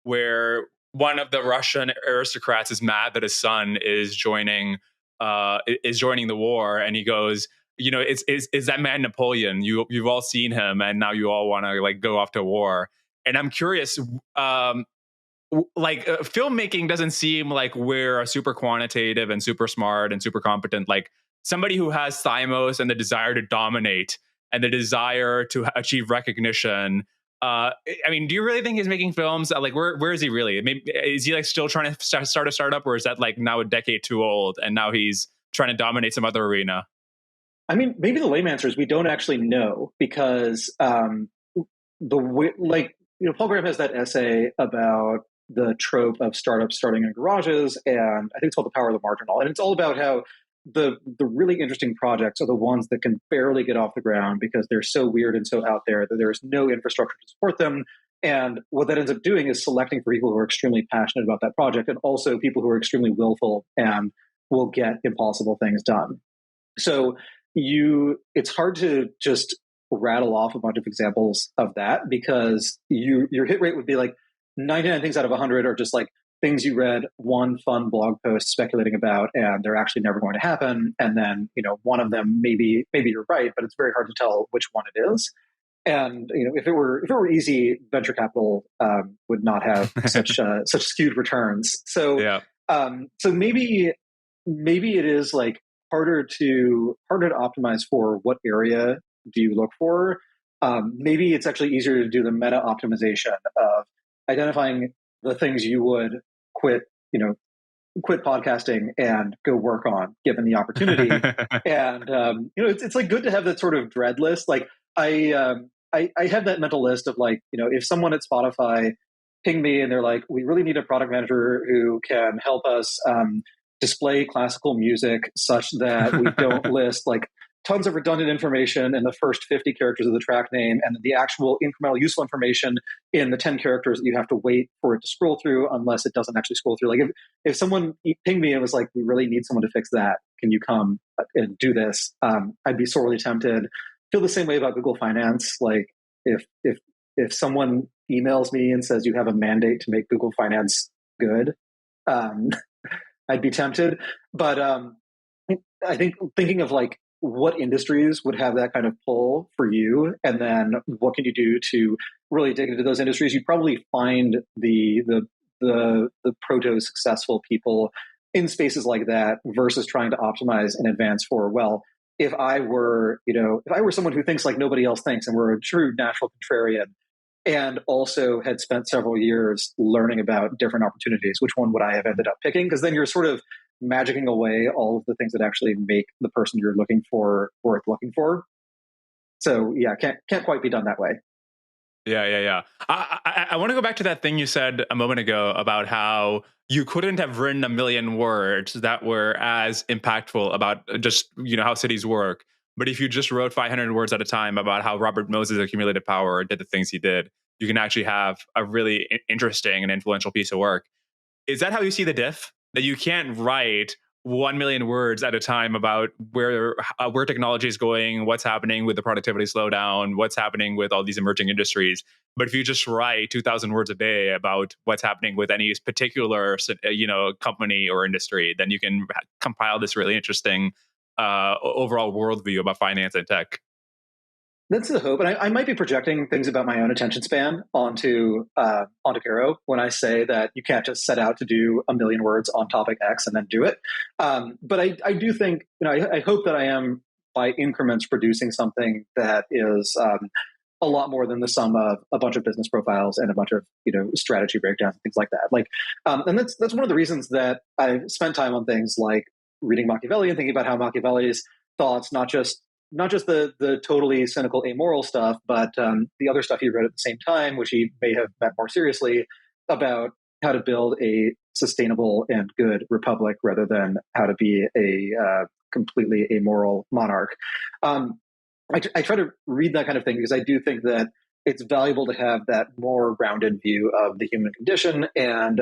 where one of the Russian aristocrats is mad that his son is joining the war. And he goes, it's that man Napoleon. You've all seen him, and now you all want to like go off to war. And I'm curious, filmmaking doesn't seem like we're a super quantitative and super smart and super competent. Like somebody who has thymos and the desire to dominate and the desire to achieve recognition. I mean, do you really think he's making films? Like, where is he really? Maybe, is he like still trying to start a startup, or is that like now a decade too old and now he's trying to dominate some other arena? I mean, maybe the lame answer is we don't actually know, because Paul Graham has that essay about the trope of startups starting in garages, and I think it's called The Power of the Marginal. And it's all about how the really interesting projects are the ones that can barely get off the ground because they're so weird and so out there that there's no infrastructure to support them. And what that ends up doing is selecting for people who are extremely passionate about that project, and also people who are extremely willful and will get impossible things done. So it's hard to just rattle off a bunch of examples of that, because your hit rate would be like 99 things out of 100 are just like things you read one fun blog post speculating about, and they're actually never going to happen. And then, one of them, maybe you're right, but it's very hard to tell which one it is. And, if it were easy, venture capital would not have such skewed returns. So, yeah. So maybe it is like harder to optimize for what area do you look for. Maybe it's actually easier to do the meta optimization of identifying the things you would quit podcasting and go work on given the opportunity. And it's like good to have that sort of dread list. Like I have that mental list of like, if someone at Spotify ping me and they're like, we really need a product manager who can help us display classical music such that we don't list like tons of redundant information in the first 50 characters of the track name, and the actual incremental useful information in the 10 characters that you have to wait for it to scroll through, unless it doesn't actually scroll through. Like if someone pinged me and was like, we really need someone to fix that, can you come and do this? I'd be sorely tempted. Feel the same way about Google Finance. Like if someone emails me and says you have a mandate to make Google Finance good, I'd be tempted. But I think thinking of like what industries would have that kind of pull for you, and then what can you do to really dig into those industries, you'd probably find the proto successful people in spaces like that, versus trying to optimize in advance for, well, if I were someone who thinks like nobody else thinks and were a true natural contrarian and also had spent several years learning about different opportunities, which one would I have ended up picking? Because then you're sort of magicking away all of the things that actually make the person you're looking for worth looking for. So yeah, can't quite be done that way. Yeah. I want to go back to that thing you said a moment ago about how you couldn't have written a million words that were as impactful about just how cities work But if you just wrote 500 words at a time about how Robert Moses accumulated power and did the things he did, you can actually have a really interesting and influential piece of work. Is that how you see the diff? That you can't write 1 million words at a time about where technology is going, what's happening with the productivity slowdown, what's happening with all these emerging industries. But if you just write 2,000 words a day about what's happening with any particular company or industry, then you can compile this really interesting overall worldview about finance and tech. That's the hope, and I might be projecting things about my own attention span onto Caro when I say that you can't just set out to do 1 million words on topic X and then do it. But I do think, I hope that I am by increments producing something that is a lot more than the sum of a bunch of business profiles and a bunch of strategy breakdowns and things like that. And that's one of the reasons that I've spent time on things like reading Machiavelli and thinking about how Machiavelli's thoughts not just the totally cynical, amoral stuff, but the other stuff he wrote at the same time, which he may have meant more seriously, about how to build a sustainable and good republic rather than how to be a completely amoral monarch. I try to read that kind of thing because I do think that it's valuable to have that more rounded view of the human condition, and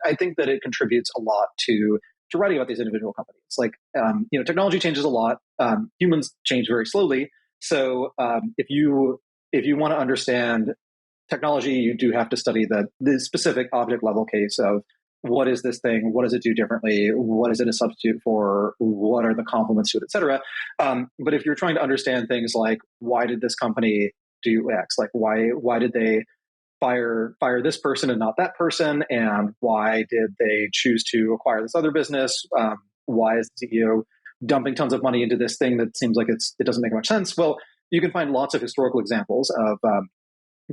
I think that it contributes a lot to writing about these individual companies. Technology changes a lot. Humans change very slowly. So if you want to understand technology, you do have to study the specific object level case of what is this thing? What does it do differently? What is it a substitute for? What are the complements to it, et cetera? But if you're trying to understand things like, why did this company do X? Like why did they fire this person and not that person, and why did they choose to acquire this other business? Why is the CEO dumping tons of money into this thing that seems like it doesn't make much sense? Well, you can find lots of historical examples of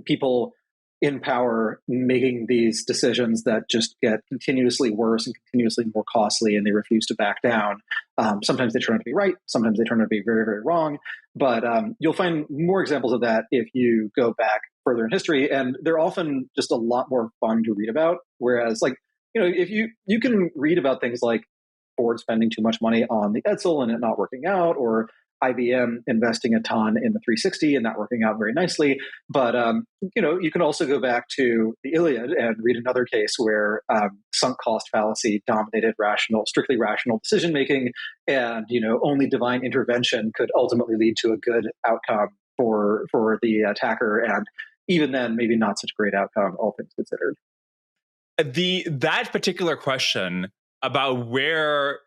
people in power making these decisions that just get continuously worse and continuously more costly, and they refuse to back down. Sometimes they turn out to be right. Sometimes they turn out to be very, very wrong. But you'll find more examples of that if you go back further in history, and they're often just a lot more fun to read about. Whereas, if you can read about things like Ford spending too much money on the Edsel and it not working out, or IBM investing a ton in the 360 and not working out very nicely. But, you can also go back to the Iliad and read another case where sunk cost fallacy dominated strictly rational decision making, and, only divine intervention could ultimately lead to a good outcome for the attacker. And even then, maybe not such a great outcome, all things considered. That particular question about where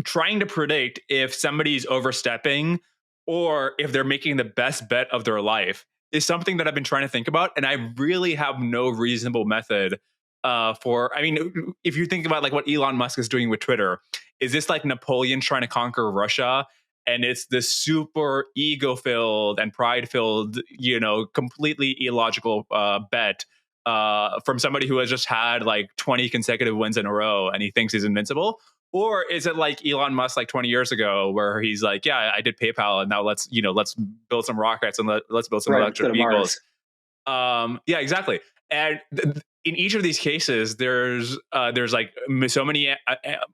trying to predict if somebody's overstepping or if they're making the best bet of their life is something that I've been trying to think about, and I really have no reasonable method if you think about what Elon Musk is doing with Twitter, is this like Napoleon trying to conquer Russia? And it's this super ego-filled and pride-filled, completely illogical bet from somebody who has just had 20 consecutive wins in a row and he thinks he's invincible? Or is it like Elon Musk 20 years ago where he's like, yeah, I did PayPal and now let's build some rockets and let's build some electric vehicles. Yeah, exactly. And in each of these cases, there's so many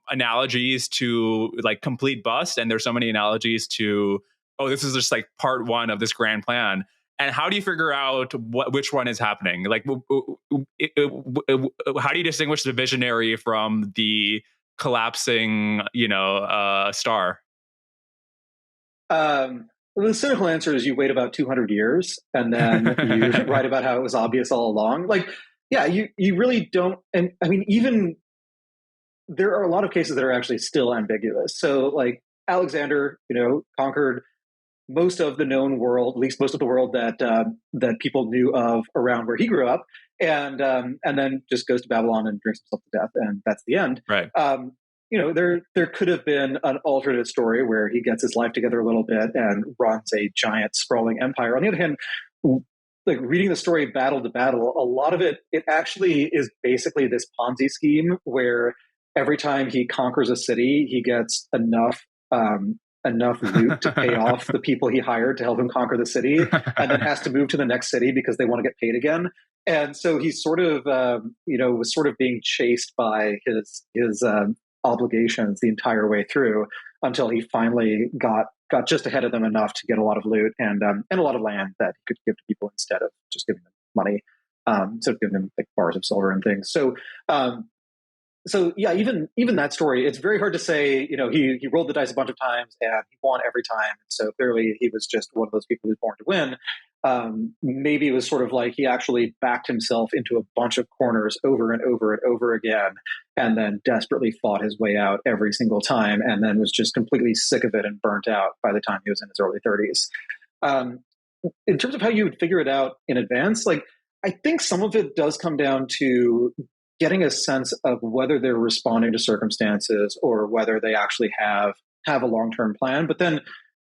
analogies to complete bust, and there's so many analogies to, oh, this is just part one of this grand plan. And how do you figure out which one is happening? How do you distinguish the visionary from the collapsing, star? The cynical answer is you wait about 200 years and then you write about how it was obvious all along. You really don't. And I mean, even there are a lot of cases that are actually still ambiguous. So Alexander, conquered most of the known world, at least most of the world that people knew of around where he grew up, and then just goes to Babylon and drinks himself to death, and that's the end. Right. There could have been an alternate story where he gets his life together a little bit and runs a giant sprawling empire. On the other hand, reading the story battle to battle, a lot of it actually is basically this Ponzi scheme where every time he conquers a city, he gets enough loot to pay off the people he hired to help him conquer the city, and then has to move to the next city because they want to get paid again. And so he's sort of, was sort of being chased by his obligations the entire way through until he finally got got just ahead of them enough to get a lot of loot and a lot of land that he could give to people instead of just giving them money. So giving them like bars of silver and things. So yeah, even that story, it's very hard to say. He rolled the dice a bunch of times and he won every time. So clearly, he was just one of those people who was born to win. Maybe it was sort of like he actually backed himself into a bunch of corners over and over and over again, and then desperately fought his way out every single time, and then was just completely sick of it and burnt out by the time he was in his early 30s. In terms of how you would figure it out in advance, like I think some of it does come down to getting a sense of whether they're responding to circumstances or whether they actually have a long-term plan. But then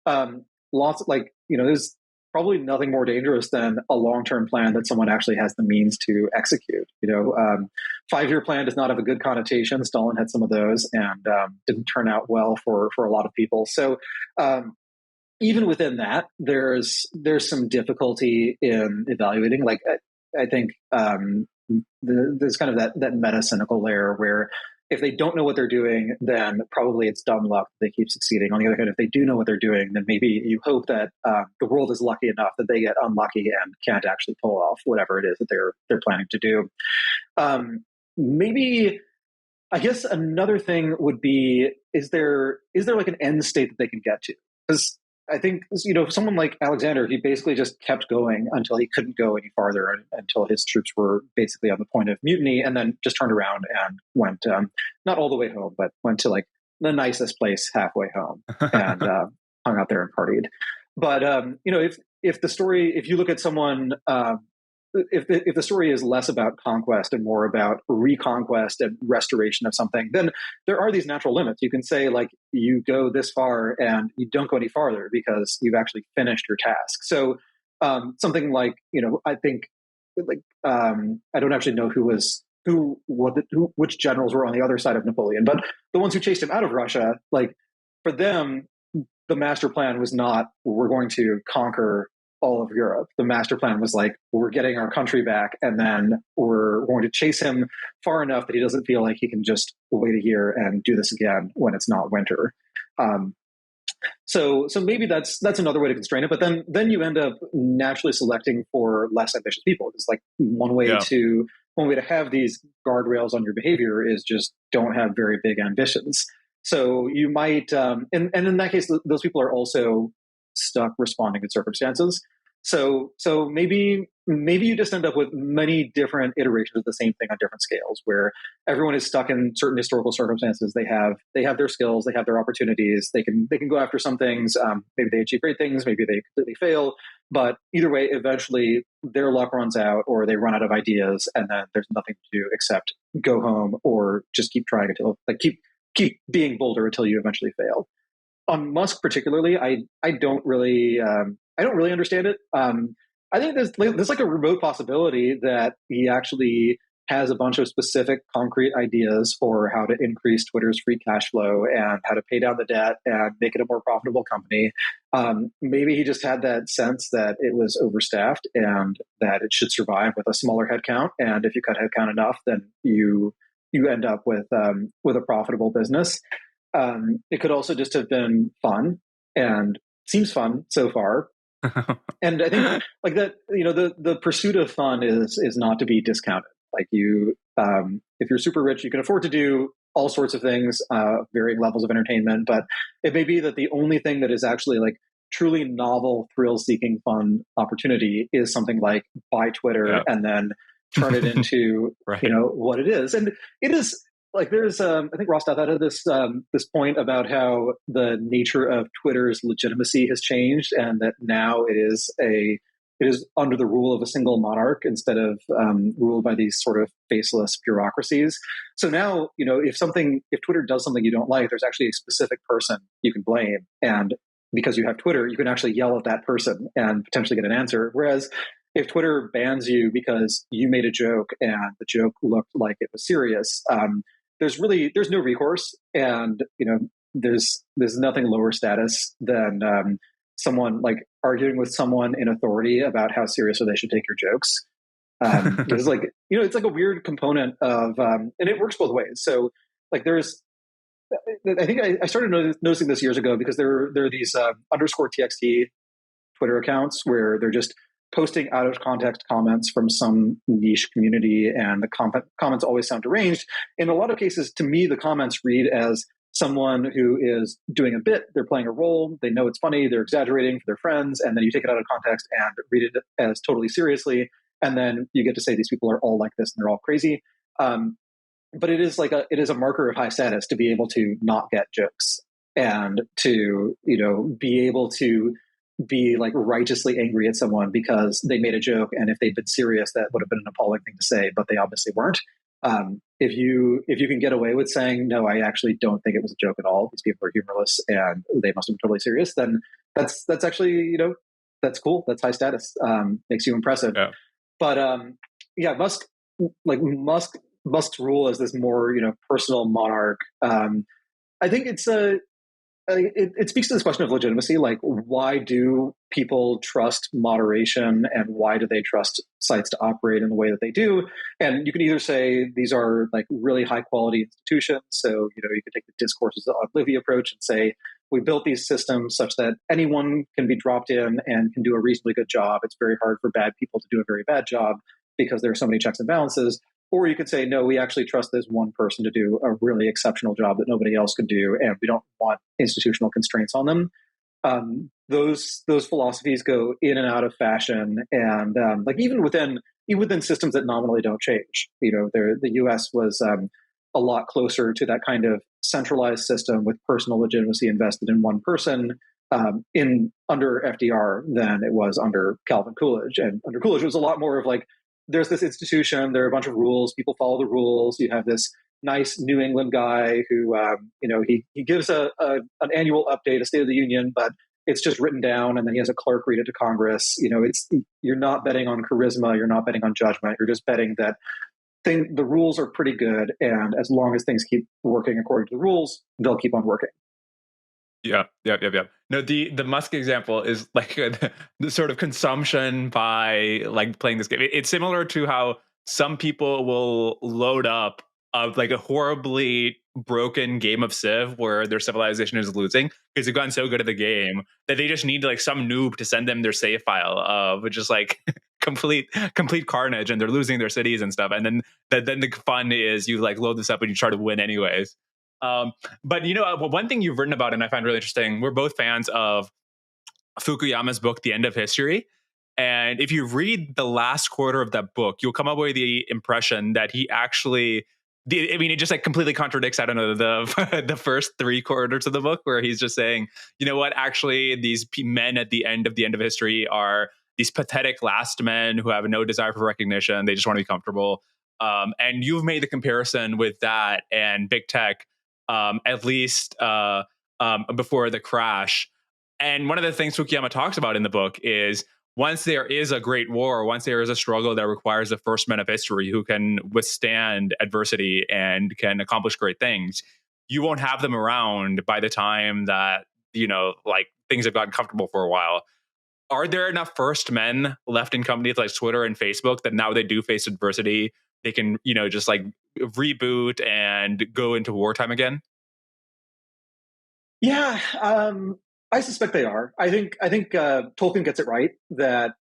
there's probably nothing more dangerous than a long-term plan that someone actually has the means to execute. 5-year plan does not have a good connotation. Stalin had some of those and didn't turn out well for a lot of people. So even within that, there's some difficulty in evaluating. Like I think there's kind of that meta cynical layer where if they don't know what they're doing, then probably it's dumb luck they keep succeeding. On the other hand, if they do know what they're doing, then maybe you hope that the world is lucky enough that they get unlucky and can't actually pull off whatever it is that they're planning to do. Maybe I guess another thing would be, is there like an end state that they can get to? Because I think, someone like Alexander, he basically just kept going until he couldn't go any farther, until his troops were basically on the point of mutiny, and then just turned around and went, not all the way home, but went to like the nicest place halfway home and hung out there and partied. But, if you look at someone, if the story is less about conquest and more about reconquest and restoration of something, then there are these natural limits. You can say like you go this far and you don't go any farther because you've actually finished your task. So something like, I think like I don't actually know which generals were on the other side of Napoleon, but the ones who chased him out of Russia, like for them, the master plan was not, we're going to conquer all of Europe. The master plan was like, we're getting our country back, and then we're going to chase him far enough that he doesn't feel like he can just wait a year and do this again when it's not winter. So maybe that's another way to constrain it. But then you end up naturally selecting for less ambitious people. It's like one way to have these guardrails on your behavior is just don't have very big ambitions. So you might, and in that case, those people are also stuck responding to circumstances. So maybe you just end up with many different iterations of the same thing on different scales, where everyone is stuck in certain historical circumstances. They have their skills, they have their opportunities. They can go after some things. Maybe they achieve great things, maybe they completely fail. But either way, eventually their luck runs out, or they run out of ideas, and then there's nothing to do except go home or just keep trying until keep being bolder until you eventually fail. On Musk particularly, I don't really understand it. I think there's like a remote possibility that he actually has a bunch of specific concrete ideas for how to increase Twitter's free cash flow and how to pay down the debt and make it a more profitable company. Maybe he just had that sense that it was overstaffed and that it should survive with a smaller headcount. And if you cut headcount enough, then you end up with a profitable business. It could also just have been fun, and seems fun so far. And I think like that, the pursuit of fun is not to be discounted. Like if you're super rich, you can afford to do all sorts of things, varying levels of entertainment. But it may be that the only thing that is actually like truly novel, thrill-seeking, fun opportunity is something like buy Twitter and then turn it into right. what it is. And it is like there's I think Rostov had this point about how the nature of Twitter's legitimacy has changed, and that now it is under the rule of a single monarch instead of ruled by these sort of faceless bureaucracies. So now, if Twitter does something you don't like, there's actually a specific person you can blame. And because you have Twitter, you can actually yell at that person and potentially get an answer. Whereas if Twitter bans you because you made a joke and the joke looked like it was serious, there's no recourse. And, there's nothing lower status than someone like arguing with someone in authority about how seriously they should take your jokes. It's like, it's like a weird component of, and it works both ways. So like there's I think I started noticing this years ago because there are these underscore TXT Twitter accounts where they're just posting out of context comments from some niche community, and the comments always sound deranged. In a lot of cases, to me, the comments read as someone who is doing a bit, they're playing a role, they know it's funny, they're exaggerating for their friends, and then you take it out of context and read it as totally seriously, and then you get to say these people are all like this and they're all crazy. But it is a marker of high status to be able to not get jokes and to be able to be like righteously angry at someone because they made a joke, and if they'd been serious, that would have been an appalling thing to say, but they obviously weren't. If you can get away with saying, no, I actually don't think it was a joke at all, these people are humorless and they must have been totally serious, then that's actually, that's cool. That's high status. Makes you impressive. Yeah. But Musk's rule as this more, personal monarch. I think it speaks to this question of legitimacy. Like, why do people trust moderation, and why do they trust sites to operate in the way that they do? And you can either say these are like really high quality institutions. So, you could take the discourses on Livy approach and say, we built these systems such that anyone can be dropped in and can do a reasonably good job. It's very hard for bad people to do a very bad job because there are so many checks and balances. Or you could say, no, we actually trust this one person to do a really exceptional job that nobody else could do, and we don't want institutional constraints on them. Those philosophies go in and out of fashion, and like even within systems that nominally don't change. The U.S. was a lot closer to that kind of centralized system with personal legitimacy invested in one person under FDR than it was under Calvin Coolidge. And under Coolidge, it was a lot more of like, there's this institution, there are a bunch of rules, people follow the rules. You have this nice New England guy who, he gives an annual update, a State of the Union, but it's just written down, and then he has a clerk read it to Congress. You're not betting on charisma, you're not betting on judgment, you're just betting that the rules are pretty good, and as long as things keep working according to the rules, they'll keep on working. Yeah. No, the Musk example is like the sort of consumption by like playing this game. It's similar to how some people will load up of like a horribly broken game of Civ where their civilization is losing because they've gotten so good at the game that they just need like some noob to send them their save file of just like complete carnage, and they're losing their cities and stuff. And then the fun is you like load this up and you try to win anyways. But one thing you've written about, and I find really interesting, we're both fans of Fukuyama's book, The End of History. And if you read the last quarter of that book, you'll come up with the impression that he actually, it just like completely contradicts, I don't know, the first three quarters of the book, where he's just saying, you know what, actually these men at the end of history are these pathetic last men who have no desire for recognition. They just want to be comfortable. And you've made the comparison with that and big tech, at least before the crash. And one of the things Fukuyama talks about in the book is once there is a great war, once there is a struggle that requires the first men of history who can withstand adversity and can accomplish great things, you won't have them around by the time that, like things have gotten comfortable for a while. Are there enough first men left in companies like Twitter and Facebook that now they do face adversity, they can, just like reboot and go into wartime again? Yeah, I suspect they are. I think Tolkien gets it right that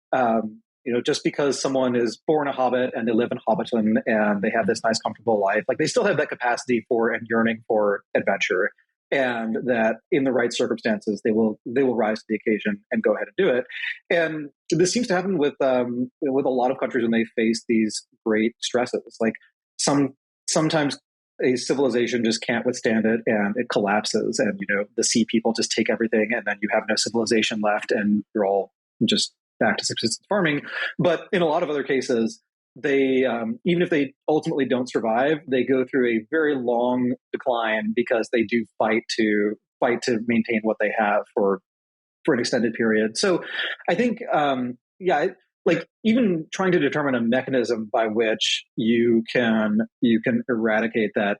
just because someone is born a hobbit and they live in Hobbiton and they have this nice comfortable life, like they still have that capacity for and yearning for adventure, and that in the right circumstances they will rise to the occasion and go ahead and do it. And this seems to happen with a lot of countries when they face these great stresses. Like sometimes a civilization just can't withstand it and it collapses, and the sea people just take everything, and then you have no civilization left and you're all just back to subsistence farming. But in a lot of other cases, they even if they ultimately don't survive, they go through a very long decline because they do fight to maintain what they have for an extended period. So I think like even trying to determine a mechanism by which you can eradicate that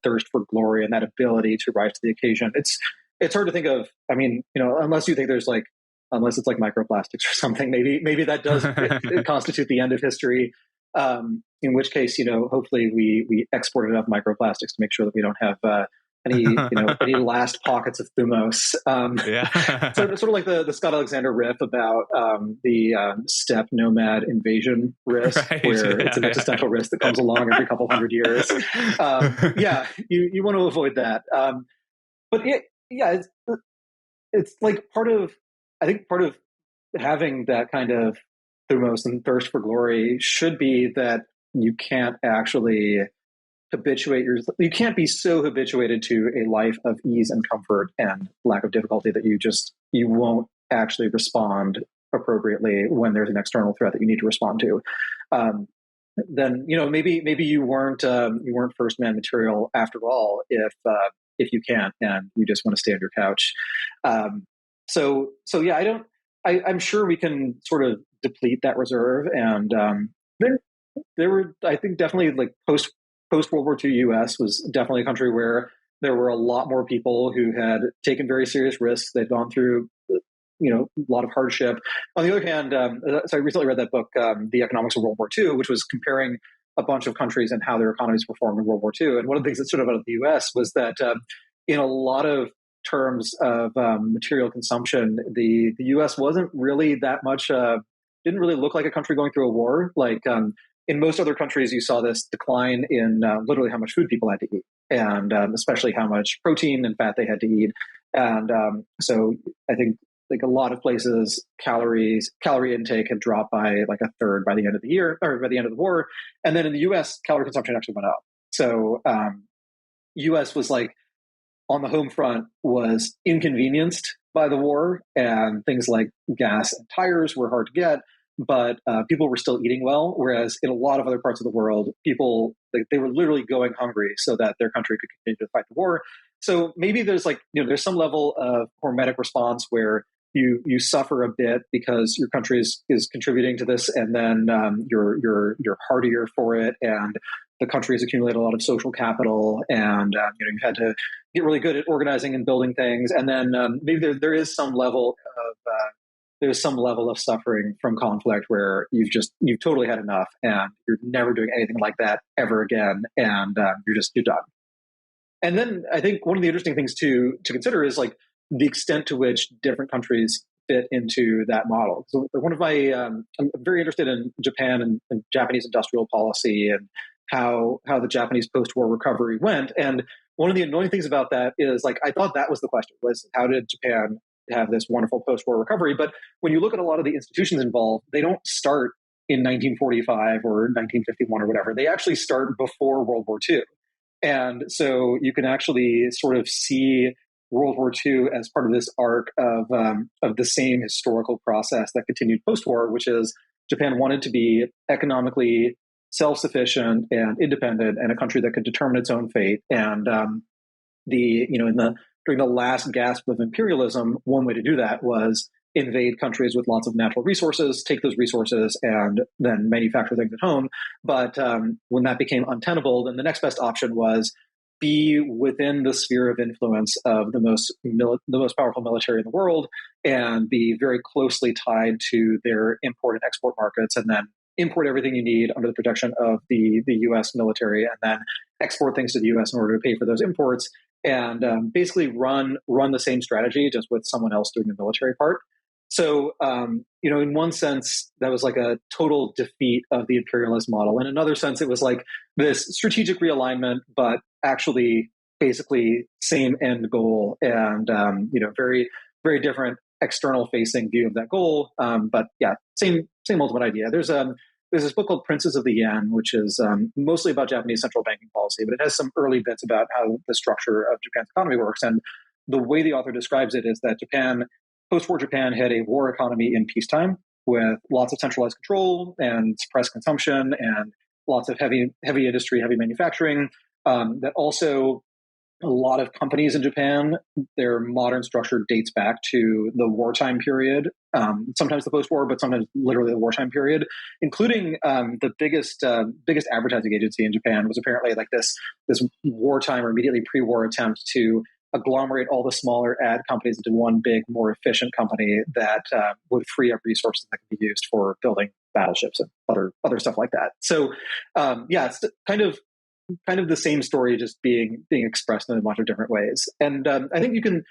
thirst for glory and that ability to rise to the occasion. It's hard to think of. I mean, unless you think unless it's like microplastics or something, maybe that does constitute the end of history. In which case, hopefully we export enough microplastics to make sure that we don't have any last pockets of thumos. Yeah. So it's sort of like the Scott Alexander riff about the steppe nomad invasion risk, Right. where it's an existential risk that comes along every couple hundred years. Yeah, you want to avoid that. But it's like I think part of having that kind of thumos and thirst for glory should be that you can't actually you can't be so habituated to a life of ease and comfort and lack of difficulty that you won't actually respond appropriately when there's an external threat that you need to respond to. Then maybe you weren't first man material after all if you can't and you just want to stay on your couch. So yeah, I'm sure we can sort of deplete that reserve, and then there were, I think, definitely like post World War II U.S. was definitely a country where there were a lot more people who had taken very serious risks. They'd gone through, a lot of hardship. On the other hand, so I recently read that book, The Economics of World War II, which was comparing a bunch of countries and how their economies performed in World War II. And one of the things that stood out of the U.S. was that in a lot of terms of material consumption, the U.S. wasn't really that much, didn't really look like a country going through a war. Like in most other countries, you saw this decline in literally how much food people had to eat, and especially how much protein and fat they had to eat. And so I think like a lot of places, calorie intake had dropped by like a third by the end of the year or by the end of the war. And then in the U.S., calorie consumption actually went up. So U.S. was like, on the home front, was inconvenienced by the war, and things like gas and tires were hard to get, but people were still eating well. Whereas in a lot of other parts of the world, people, they were literally going hungry so that their country could continue to fight the war. So maybe there's there's some level of hormetic response where you suffer a bit because your country is contributing to this, and then you're hardier for it, and the country has accumulated a lot of social capital, and you've had to get really good at organizing and building things, and then maybe there is some level of suffering from conflict where you've totally had enough, and you're never doing anything like that ever again, and you're done. And then I think one of the interesting things to consider is like the extent to which different countries fit into that model. So one of my I'm very interested in Japan and Japanese industrial policy and how the Japanese post-war recovery went. And one of the annoying things about that is, like, I thought that was the question, was how did Japan have this wonderful post-war recovery? But when you look at a lot of the institutions involved, they don't start in 1945 or 1951 or whatever. They actually start before World War II. And so you can actually sort of see World War II as part of this arc of the same historical process that continued post-war, which is Japan wanted to be economically self-sufficient and independent, and a country that could determine its own fate. And during the last gasp of imperialism, one way to do that was invade countries with lots of natural resources, take those resources, and then manufacture things at home. But when that became untenable, then the next best option was be within the sphere of influence of the most powerful military in the world, and be very closely tied to their import and export markets, and then import everything you need under the protection of the U.S. military, and then export things to the U.S. in order to pay for those imports, and basically run the same strategy, just with someone else doing the military part. So, in one sense, that was like a total defeat of the imperialist model. In another sense, it was like this strategic realignment, but actually basically same end goal, and, very, very different external facing view of that goal. But yeah, same ultimate idea. There's this book called Princes of the Yen, which is mostly about Japanese central banking policy, but it has some early bits about how the structure of Japan's economy works. And the way the author describes it is that post-war Japan had a war economy in peacetime with lots of centralized control and suppressed consumption and lots of heavy industry, heavy manufacturing. That also, a lot of companies in Japan, their modern structure dates back to the wartime period, sometimes the post-war, but sometimes literally the wartime period, including the biggest advertising agency in Japan was apparently like this wartime or immediately pre-war attempt to agglomerate all the smaller ad companies into one big, more efficient company that would free up resources that could be used for building battleships and other stuff like that. So, it's kind of kind of the same story just being expressed in a bunch of different ways. And I think you can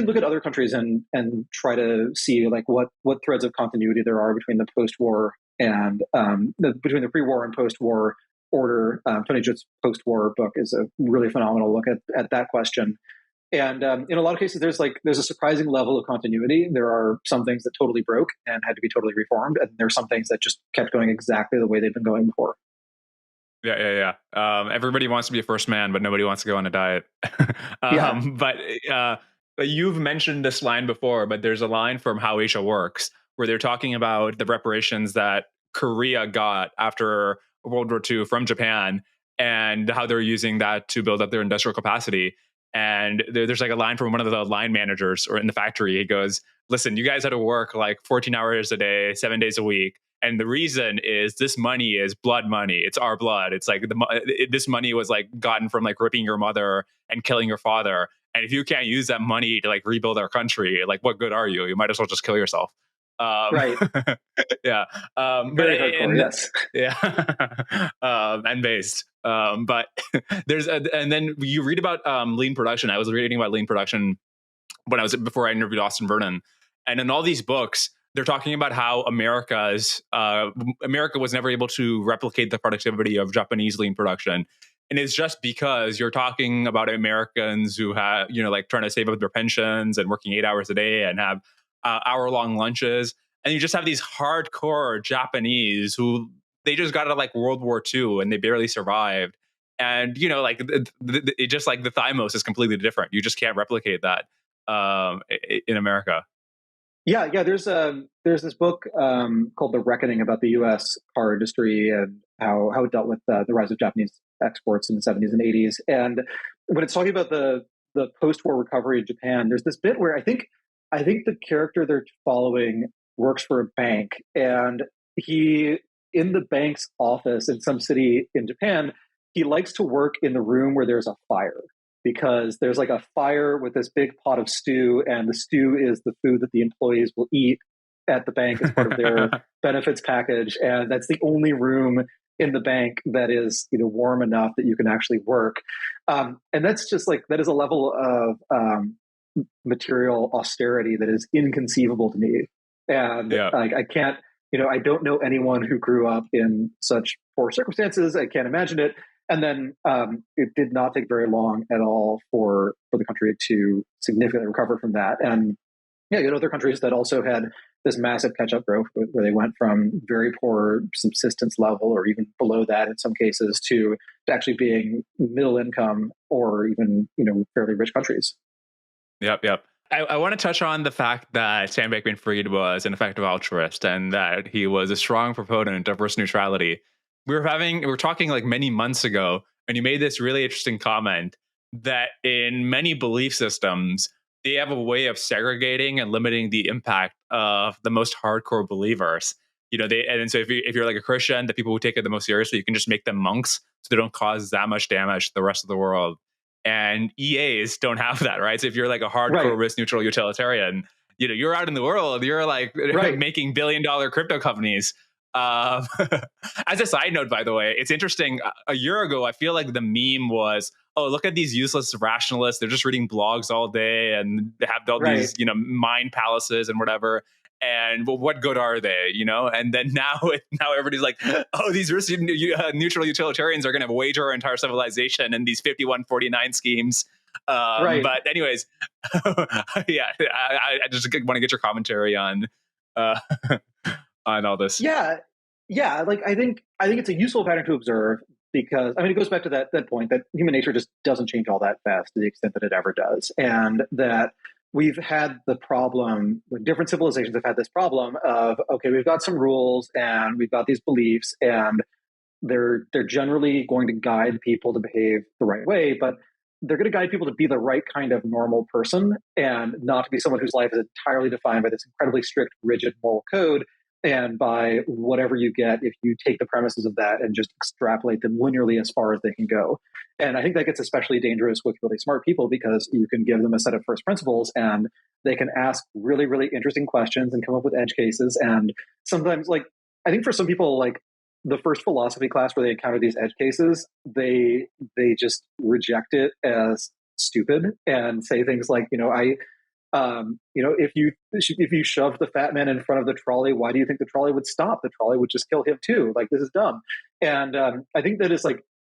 look at other countries and try to see like what threads of continuity there are between the post-war and between the pre-war and post-war order. Tony Judd's post-war book is a really phenomenal look at that question. And in a lot of cases, there's a surprising level of continuity. There are some things that totally broke and had to be totally reformed, and there are some things that just kept going exactly the way they've been going before. Yeah. Everybody wants to be a first man, but nobody wants to go on a diet. Yeah. But you've mentioned this line before, but there's a line from How Asia Works where they're talking about the reparations that Korea got after World War II from Japan and how they're using that to build up their industrial capacity. And there's like a line from one of the line managers or in the factory. He goes, listen, you guys had to work like 14 hours a day, 7 days a week. And the reason is this money is blood money. It's our blood. It's like this money was like gotten from like ripping your mother and killing your father. And if you can't use that money to like rebuild our country, like what good are you? You might as well just kill yourself. Right. Yeah. Very hardcore. Yes. Yeah. And based. But and then you read about lean production. I was reading about lean production before I interviewed Austin Vernon. And in all these books, they're talking about how America was never able to replicate the productivity of Japanese lean production. And it's just because you're talking about Americans who have, like trying to save up their pensions and working 8 hours a day and have hour-long lunches. And you just have these hardcore Japanese who they just got out of like World War II and they barely survived. And, like it just like the thymos is completely different. You just can't replicate that in America. Yeah. There's this book called The Reckoning about the U.S. car industry and how it dealt with the rise of Japanese exports in the 70s and 80s. And when it's talking about the post-war recovery in Japan, there's this bit where I think the character they're following works for a bank, and he, in the bank's office in some city in Japan, he likes to work in the room where there's a fire, because there's like a fire with this big pot of stew, and the stew is the food that the employees will eat at the bank as part of their benefits package. And that's the only room in the bank that is warm enough that you can actually work. And that's just like, that is a level of material austerity that is inconceivable to me. And I can't, I don't know anyone who grew up in such poor circumstances. I can't imagine it. And then it did not take very long at all for the country to significantly recover from that. And other countries that also had this massive catch-up growth where they went from very poor subsistence level, or even below that in some cases, to actually being middle income or even fairly rich countries. Yep. I want to touch on the fact that Sam Bankman-Fried was an effective altruist and that he was a strong proponent of risk neutrality. We were talking like many months ago, and you made this really interesting comment that in many belief systems, they have a way of segregating and limiting the impact of the most hardcore believers. And so if you're like a Christian, the people who take it the most seriously, you can just make them monks so they don't cause that much damage to the rest of the world. And EAs don't have that, right? So if you're like a hardcore risk neutral utilitarian, you're out in the world, you're like making $1 billion crypto companies. As a side note, by the way, it's interesting. A year ago, I feel like the meme was, oh, look at these useless rationalists. They're just reading blogs all day and they have all these, mind palaces and whatever. And well, what good are they, And then now everybody's like, oh, these neutral utilitarians are going to wager our entire civilization in these 5149 schemes. But anyways, yeah, I just want to get your commentary on all this. Yeah. Like I think it's a useful pattern to observe, because it goes back to that point that human nature just doesn't change all that fast to the extent that it ever does, and that we've had the problem when different civilizations have had this problem of, okay, we've got some rules and we've got these beliefs, and they're generally going to guide people to behave the right way, but they're going to guide people to be the right kind of normal person and not to be someone whose life is entirely defined by this incredibly strict, rigid moral code, and by whatever you get if you take the premises of that and just extrapolate them linearly as far as they can go. And I think that gets especially dangerous with really smart people, because you can give them a set of first principles and they can ask really, really interesting questions and come up with edge cases. And sometimes, like, I think for some people, like, the first philosophy class where they encounter these edge cases, they just reject it as stupid and say things like, if you shoved the fat man in front of the trolley, why do you think the trolley would stop? The trolley would just kill him too. Like, this is dumb. And I think that it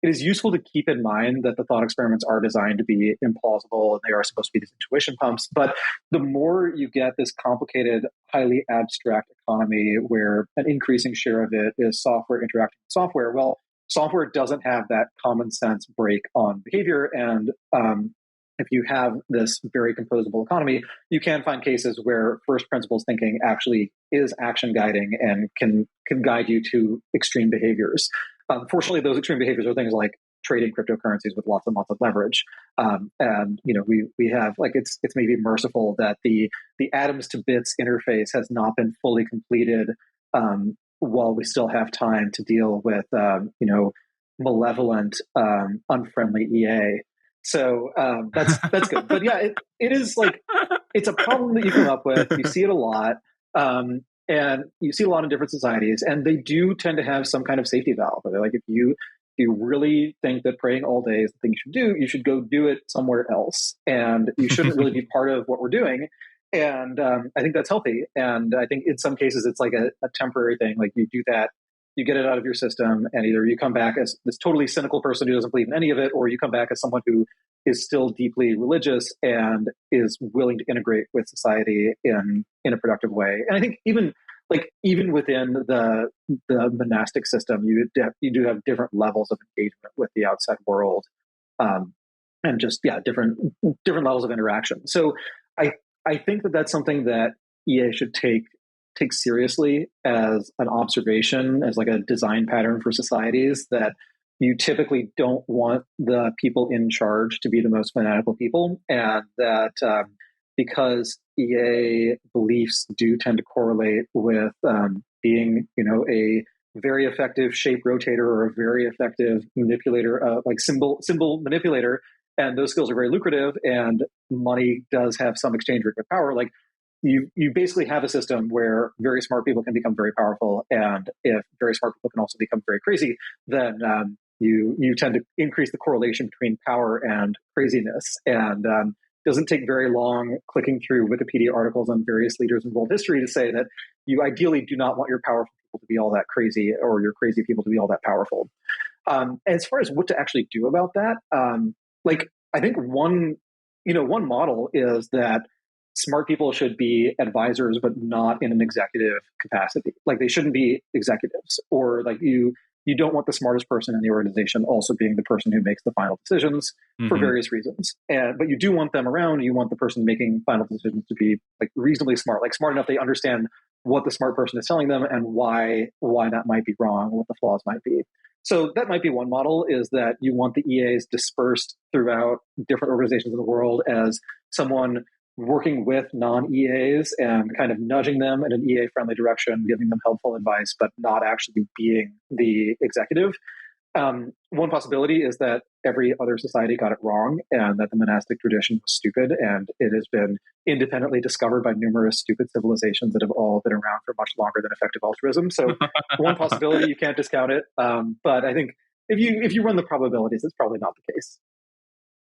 is useful to keep in mind that the thought experiments are designed to be implausible and they are supposed to be these intuition pumps. But the more you get this complicated, highly abstract economy where an increasing share of it is software interacting with software, well, software doesn't have that common sense break on behavior. And if you have this very composable economy, you can find cases where first principles thinking actually is action guiding and can guide you to extreme behaviors. Fortunately, those extreme behaviors are things like trading cryptocurrencies with lots and lots of leverage. And we have, like, it's maybe merciful that the atoms to bits interface has not been fully completed while we still have time to deal with malevolent, unfriendly EA. So that's good. But yeah, it is like, it's a problem that you come up with. You see it a lot. And you see a lot in different societies, and they do tend to have some kind of safety valve. They're like, if you really think that praying all day is the thing you should do, you should go do it somewhere else. And you shouldn't really be part of what we're doing. And I think that's healthy. And I think in some cases, it's like a temporary thing. Like, you do that, you get it out of your system, and either you come back as this totally cynical person who doesn't believe in any of it, or you come back as someone who is still deeply religious and is willing to integrate with society in a productive way. And I think even within the monastic system, you do have different levels of engagement with the outside world, and just different levels of interaction. So I think that that's something that EA should take seriously as an observation, as like a design pattern for societies, that you typically don't want the people in charge to be the most fanatical people, and that because EA beliefs do tend to correlate with being, a very effective shape rotator or a very effective manipulator, like symbol manipulator, and those skills are very lucrative, and money does have some exchange rate with power. Like, you basically have a system where very smart people can become very powerful, and if very smart people can also become very crazy, then you tend to increase the correlation between power and craziness. And doesn't take very long clicking through Wikipedia articles on various leaders in world history to say that you ideally do not want your powerful people to be all that crazy, or your crazy people to be all that powerful. As far as what to actually do about that, I think one model is that smart people should be advisors, but not in an executive capacity. Like, they shouldn't be executives, or like you don't want the smartest person in the organization also being the person who makes the final decisions for various reasons. But you do want them around. You want the person making final decisions to be like reasonably smart, like smart enough they understand what the smart person is telling them and why that might be wrong, what the flaws might be. So that might be one model, is that you want the EAs dispersed throughout different organizations in the world as someone working with non-EAs and kind of nudging them in an EA-friendly direction, giving them helpful advice, but not actually being the executive. One possibility is that every other society got it wrong, and that the monastic tradition was stupid, and it has been independently discovered by numerous stupid civilizations that have all been around for much longer than effective altruism. So one possibility, you can't discount it. But I think if you run the probabilities, it's probably not the case.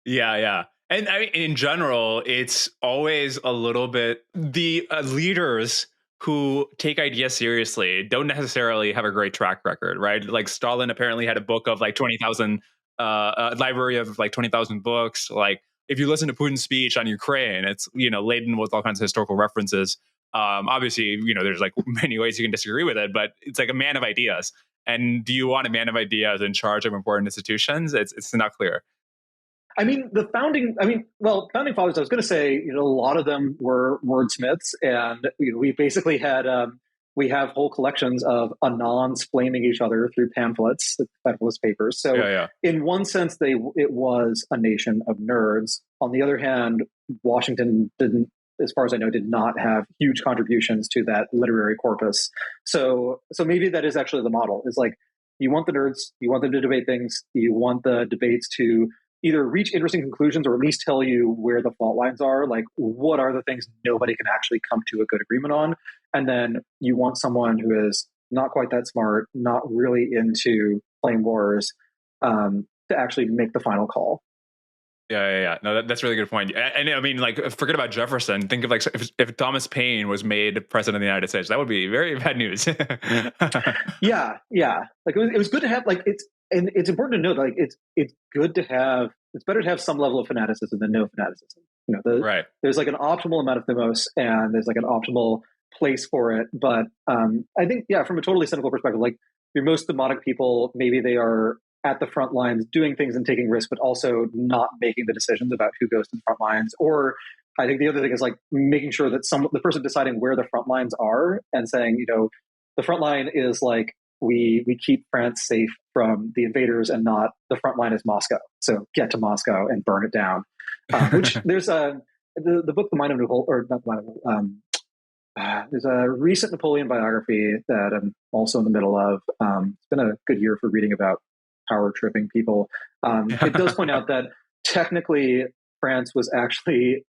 Yeah. And I mean, in general, it's always a little bit the leaders who take ideas seriously don't necessarily have a great track record, right? Like, Stalin apparently had a book of like 20,000, a library of like 20,000 books. Like, if you listen to Putin's speech on Ukraine, it's, laden with all kinds of historical references. Obviously, there's like many ways you can disagree with it, but it's like a man of ideas. And do you want a man of ideas in charge of important institutions? It's not clear. I mean, founding fathers, I was going to say, a lot of them were wordsmiths, and we basically had, we have whole collections of anons flaming each other through pamphlets, Federalist Papers. So in one sense, it was a nation of nerds. On the other hand, Washington didn't, as far as I know, did not have huge contributions to that literary corpus. So maybe that is actually the model, is like, you want the nerds, you want them to debate things, you want the debates to either reach interesting conclusions or at least tell you where the fault lines are, like what are the things nobody can actually come to a good agreement on. And then you want someone who is not quite that smart, not really into flame wars, to actually make the final call. Yeah. No, that's a really good point. And I mean, like, forget about Jefferson. Think of like if Thomas Paine was made president of the United States, that would be very bad news. Yeah. Like it was good to have like and it's important to know that like it's good to have, it's better to have some level of fanaticism than no fanaticism. Right. There's like an optimal amount of thumos and there's like an optimal place for it. But I think, yeah, from a totally cynical perspective, like your most demotic people, maybe they are at the front lines doing things and taking risks, but also not making the decisions about who goes to the front lines. Or I think the other thing is like making sure that the person deciding where the front lines are and saying, the front line is like, we keep France safe from the invaders and not the front line is Moscow. So get to Moscow and burn it down. Which there's the book, The Mind of Napoleon, or not The Mind of there's a recent Napoleon biography that I'm also in the middle of. It's been a good year for reading about power tripping people. It does point out that technically France was actually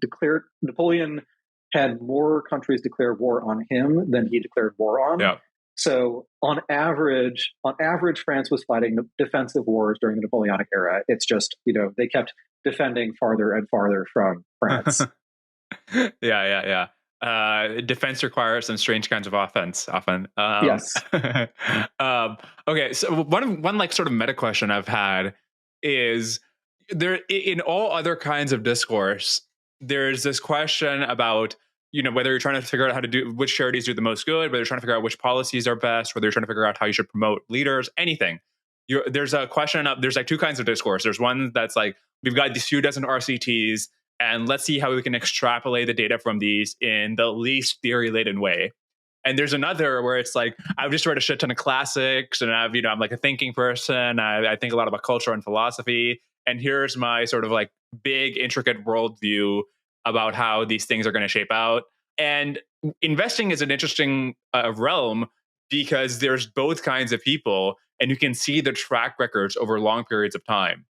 declared, Napoleon had more countries declare war on him than he declared war on. Yeah. So on average, France was fighting defensive wars during the Napoleonic era. It's just, they kept defending farther and farther from France. Yeah. Defense requires some strange kinds of offense often. Yes. Okay. So one like sort of meta question I've had is, there in all other kinds of discourse, there's this question about, whether you're trying to figure out how to do which charities do the most good, whether you're trying to figure out which policies are best, whether you're trying to figure out how you should promote leaders, anything. There's a question of, there's like two kinds of discourse. There's one that's like, we've got these few dozen RCTs, and let's see how we can extrapolate the data from these in the least theory-laden way. And there's another where it's like, I've just read a shit ton of classics, and I'm like a thinking person. I think a lot about culture and philosophy. And here's my sort of like big, intricate worldview about how these things are going to shape out. And investing is an interesting realm because there's both kinds of people, and you can see the track records over long periods of time.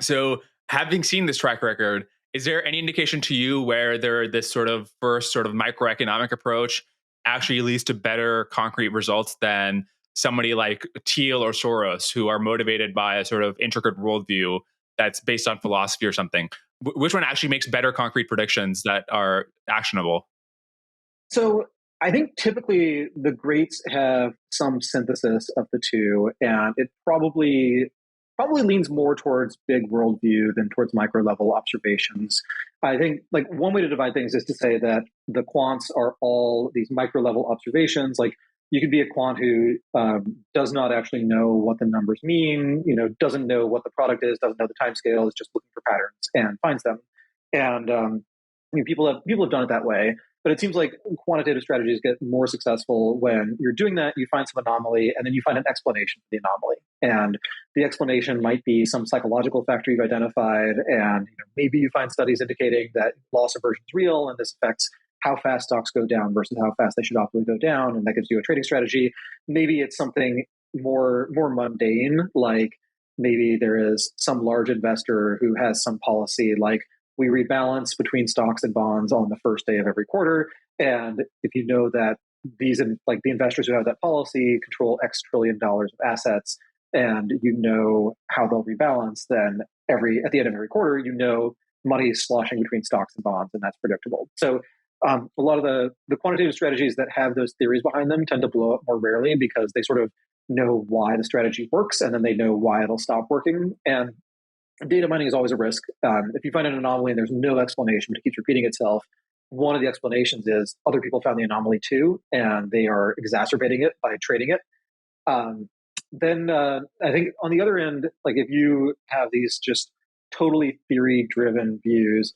So having seen this track record, is there any indication to you where this sort of first sort of microeconomic approach actually leads to better concrete results than somebody like Thiel or Soros, who are motivated by a sort of intricate worldview that's based on philosophy or something? Which one actually makes better concrete predictions that are actionable? So I think typically the greats have some synthesis of the two, and it probably leans more towards big worldview than towards micro level observations. I think like one way to divide things is to say that the quants are all these micro level observations. Like you could be a quant who does not actually know what the numbers mean, doesn't know what the product is, doesn't know the time scale, is just looking for patterns and finds them. And people have done it that way. But it seems like quantitative strategies get more successful when you're doing that, you find some anomaly, and then you find an explanation for the anomaly. And the explanation might be some psychological factor you've identified, and maybe you find studies indicating that loss aversion is real, and this affects how fast stocks go down versus how fast they should optimally go down, and that gives you a trading strategy. Maybe it's something more mundane, like maybe there is some large investor who has some policy like, we rebalance between stocks and bonds on the first day of every quarter. And if you know that the investors who have that policy control X trillion dollars of assets, and you know how they'll rebalance, then at the end of every quarter, money is sloshing between stocks and bonds, and that's predictable. So a lot of the quantitative strategies that have those theories behind them tend to blow up more rarely because they sort of know why the strategy works, and then they know why it'll stop working. And data mining is always a risk. If you find an anomaly and there's no explanation, but it keeps repeating itself, one of the explanations is other people found the anomaly too, and they are exacerbating it by trading it. Then I think on the other end, like if you have these just totally theory-driven views,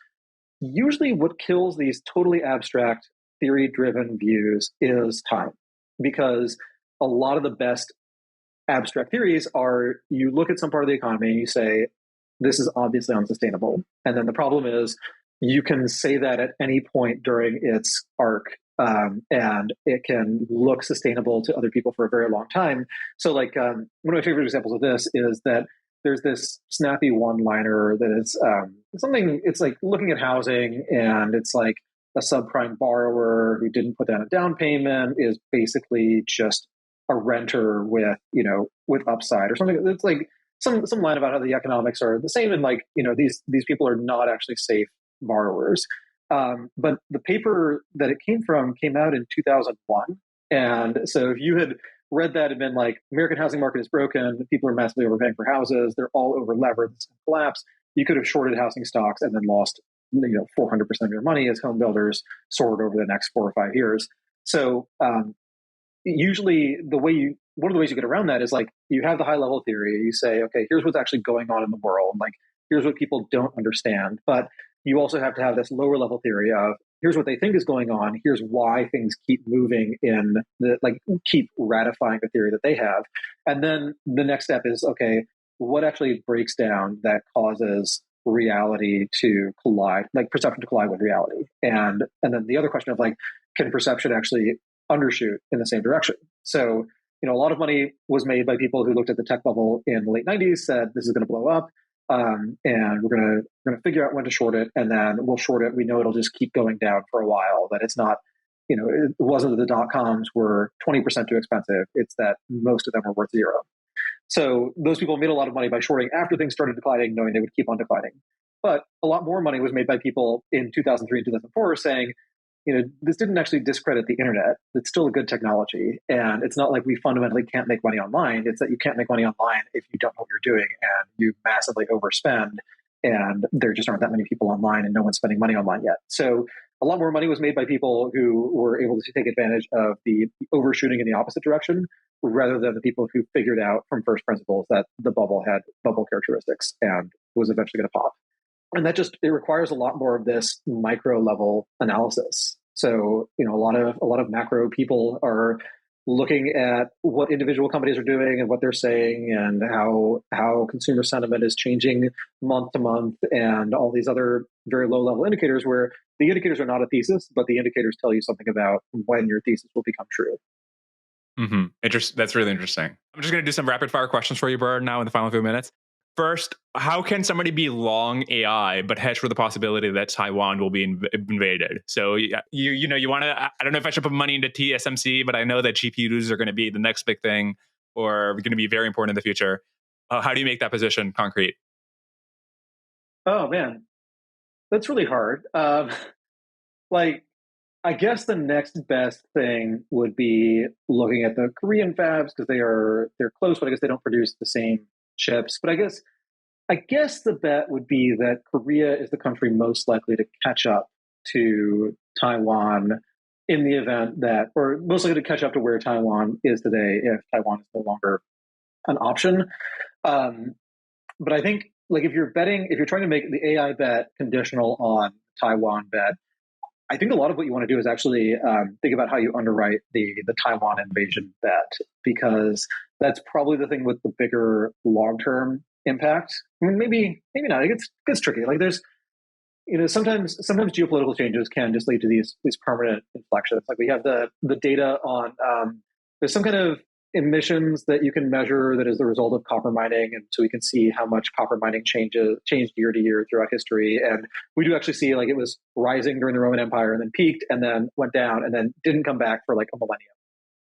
usually what kills these totally abstract theory-driven views is time, because a lot of the best abstract theories are, you look at some part of the economy and you say, this is obviously unsustainable. And then the problem is you can say that at any point during its arc, and it can look sustainable to other people for a very long time. So like one of my favorite examples of this is that there's this snappy one-liner that is something, it's like looking at housing, and it's like, a subprime borrower who didn't put down a down payment is basically just a renter with, with upside or something. It's like some line about how the economics are the same, and like, these people are not actually safe borrowers. But the paper that it came from came out in 2001. And so if you had read that and been like, American housing market is broken, people are massively overpaying for houses, they're all over levered, it's going to collapse, you could have shorted housing stocks and then lost 400% of your money as home builders soared over the next 4 or 5 years. So usually one of the ways you get around that is like, you have the high level theory, you say, okay, here's what's actually going on in the world, like here's what people don't understand. But you also have to have this lower level theory of, here's what they think is going on, here's why things keep moving keep ratifying the theory that they have. And then the next step is, okay, what actually breaks down that causes reality to collide, like perception to collide with reality? And then the other question of like, can perception actually undershoot in the same direction? So, a lot of money was made by people who looked at the tech bubble in the late 90s, said this is going to blow up. And we're going to figure out when to short it, and then we'll short it. We know it'll just keep going down for a while, that it's not, it wasn't that the dot-coms were 20% too expensive. It's that most of them are worth zero. So those people made a lot of money by shorting after things started declining, knowing they would keep on declining. But a lot more money was made by people in 2003 and 2004 saying, this didn't actually discredit the internet. It's still a good technology. And it's not like we fundamentally can't make money online. It's that you can't make money online if you don't know what you're doing and you massively overspend. And there just aren't that many people online and no one's spending money online yet. So a lot more money was made by people who were able to take advantage of the overshooting in the opposite direction, rather than the people who figured out from first principles that the bubble had bubble characteristics and was eventually going to pop. And that it requires a lot more of this micro level analysis. So, a lot of macro people are looking at what individual companies are doing and what they're saying, and how consumer sentiment is changing month to month, and all these other very low level indicators where the indicators are not a thesis, but the indicators tell you something about when your thesis will become true. Mm-hmm. That's really interesting. I'm just going to do some rapid fire questions for you, Byrne, now in the final few minutes. First, how can somebody be long AI but hedge for the possibility that Taiwan will be invaded? So you want to, I don't know if I should put money into TSMC, but I know that GPUs are going to be the next big thing, or going to be very important in the future. How do you make that position concrete? Oh man, that's really hard. I guess the next best thing would be looking at the Korean fabs, because they're close, but I guess they don't produce the same chips. But I guess the bet would be that Korea is the country most likely to catch up to Taiwan in the event that, or most likely to catch up to where Taiwan is today if Taiwan is no longer an option. But I think, like, if you're trying to make the AI bet conditional on Taiwan bet, I think a lot of what you want to do is actually think about how you underwrite the Taiwan invasion bet, because that's probably the thing with the bigger long-term impact. I mean, maybe not. It gets tricky. Like, there's, sometimes geopolitical changes can just lead to these permanent inflections. Like, we have the data on there's some kind of emissions that you can measure that is the result of copper mining, and so we can see how much copper mining changed year to year throughout history. And we do actually see, like, it was rising during the Roman Empire and then peaked and then went down and then didn't come back for like a millennium.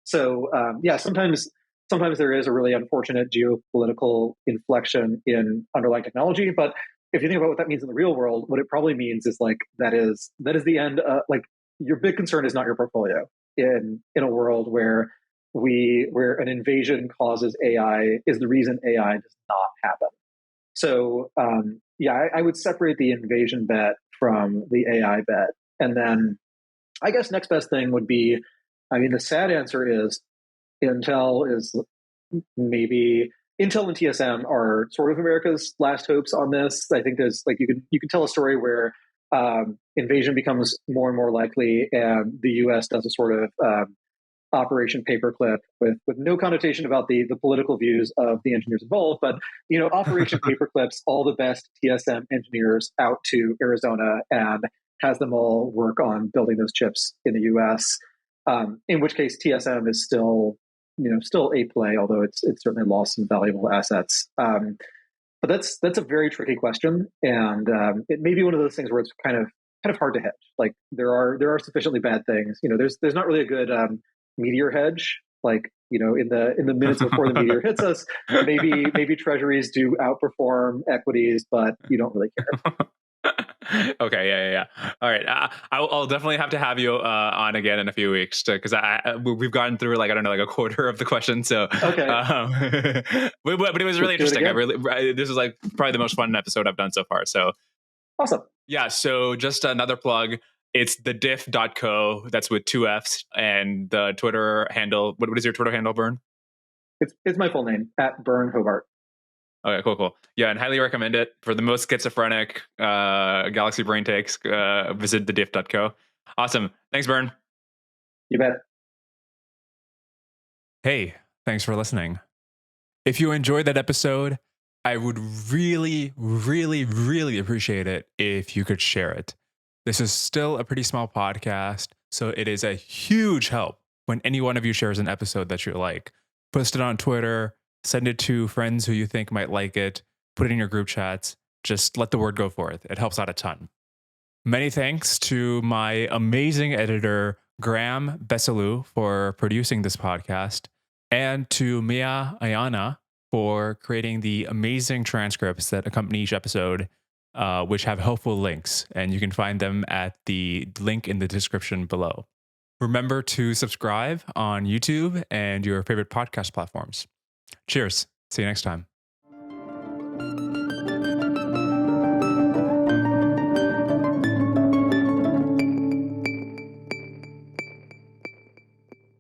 So sometimes there is a really unfortunate geopolitical inflection in underlying technology. But if you think about what that means in the real world, what it probably means is like that is the end. Like, your big concern is not your portfolio in a world where an invasion causes AI, is the reason AI does not happen. So I would separate the invasion bet from the AI bet. And then I guess next best thing would be, the sad answer is Intel and TSM are sort of America's last hopes on this. I think there's, like, you can tell a story where invasion becomes more and more likely, and the US does a sort of Operation Paperclip with no connotation about the political views of the engineers involved, but Operation Paperclips all the best TSM engineers out to Arizona and has them all work on building those chips in the US. In which case TSM is still a play, although it's certainly lost some valuable assets. But that's a very tricky question, and it may be one of those things where it's kind of kind of hard to hedge. Like there are sufficiently bad things. There's not really a good meteor hedge. Like in the minutes before the meteor hits us, maybe treasuries do outperform equities, but you don't really care. Okay, yeah. All right, I'll definitely have to have you on again in a few weeks because we've gone through like I don't know like a quarter of the questions. So okay, but it was really interesting. This is like probably the most fun episode I've done so far. So awesome. Yeah. So just another plug. It's thediff.co. That's with 2 F's and the Twitter handle. What is your Twitter handle, Byrne? It's my full name at Byrne Hobart. Okay, cool. Yeah, and highly recommend it. For the most schizophrenic galaxy brain takes, visit thediff.co. Awesome. Thanks, Byrne. You bet. Hey, thanks for listening. If you enjoyed that episode, I would really, really, really appreciate it if you could share it. This is still a pretty small podcast, so it is a huge help when any one of you shares an episode that you like. Post it on Twitter, send it to friends who you think might like it, put it in your group chats. Just let the word go forth. It helps out a ton. Many thanks to my amazing editor, Graham Bessalou, for producing this podcast, and to Mia Ayana for creating the amazing transcripts that accompany each episode, which have helpful links, and you can find them at the link in the description below. Remember to subscribe on YouTube and your favorite podcast platforms. Cheers. See you next time.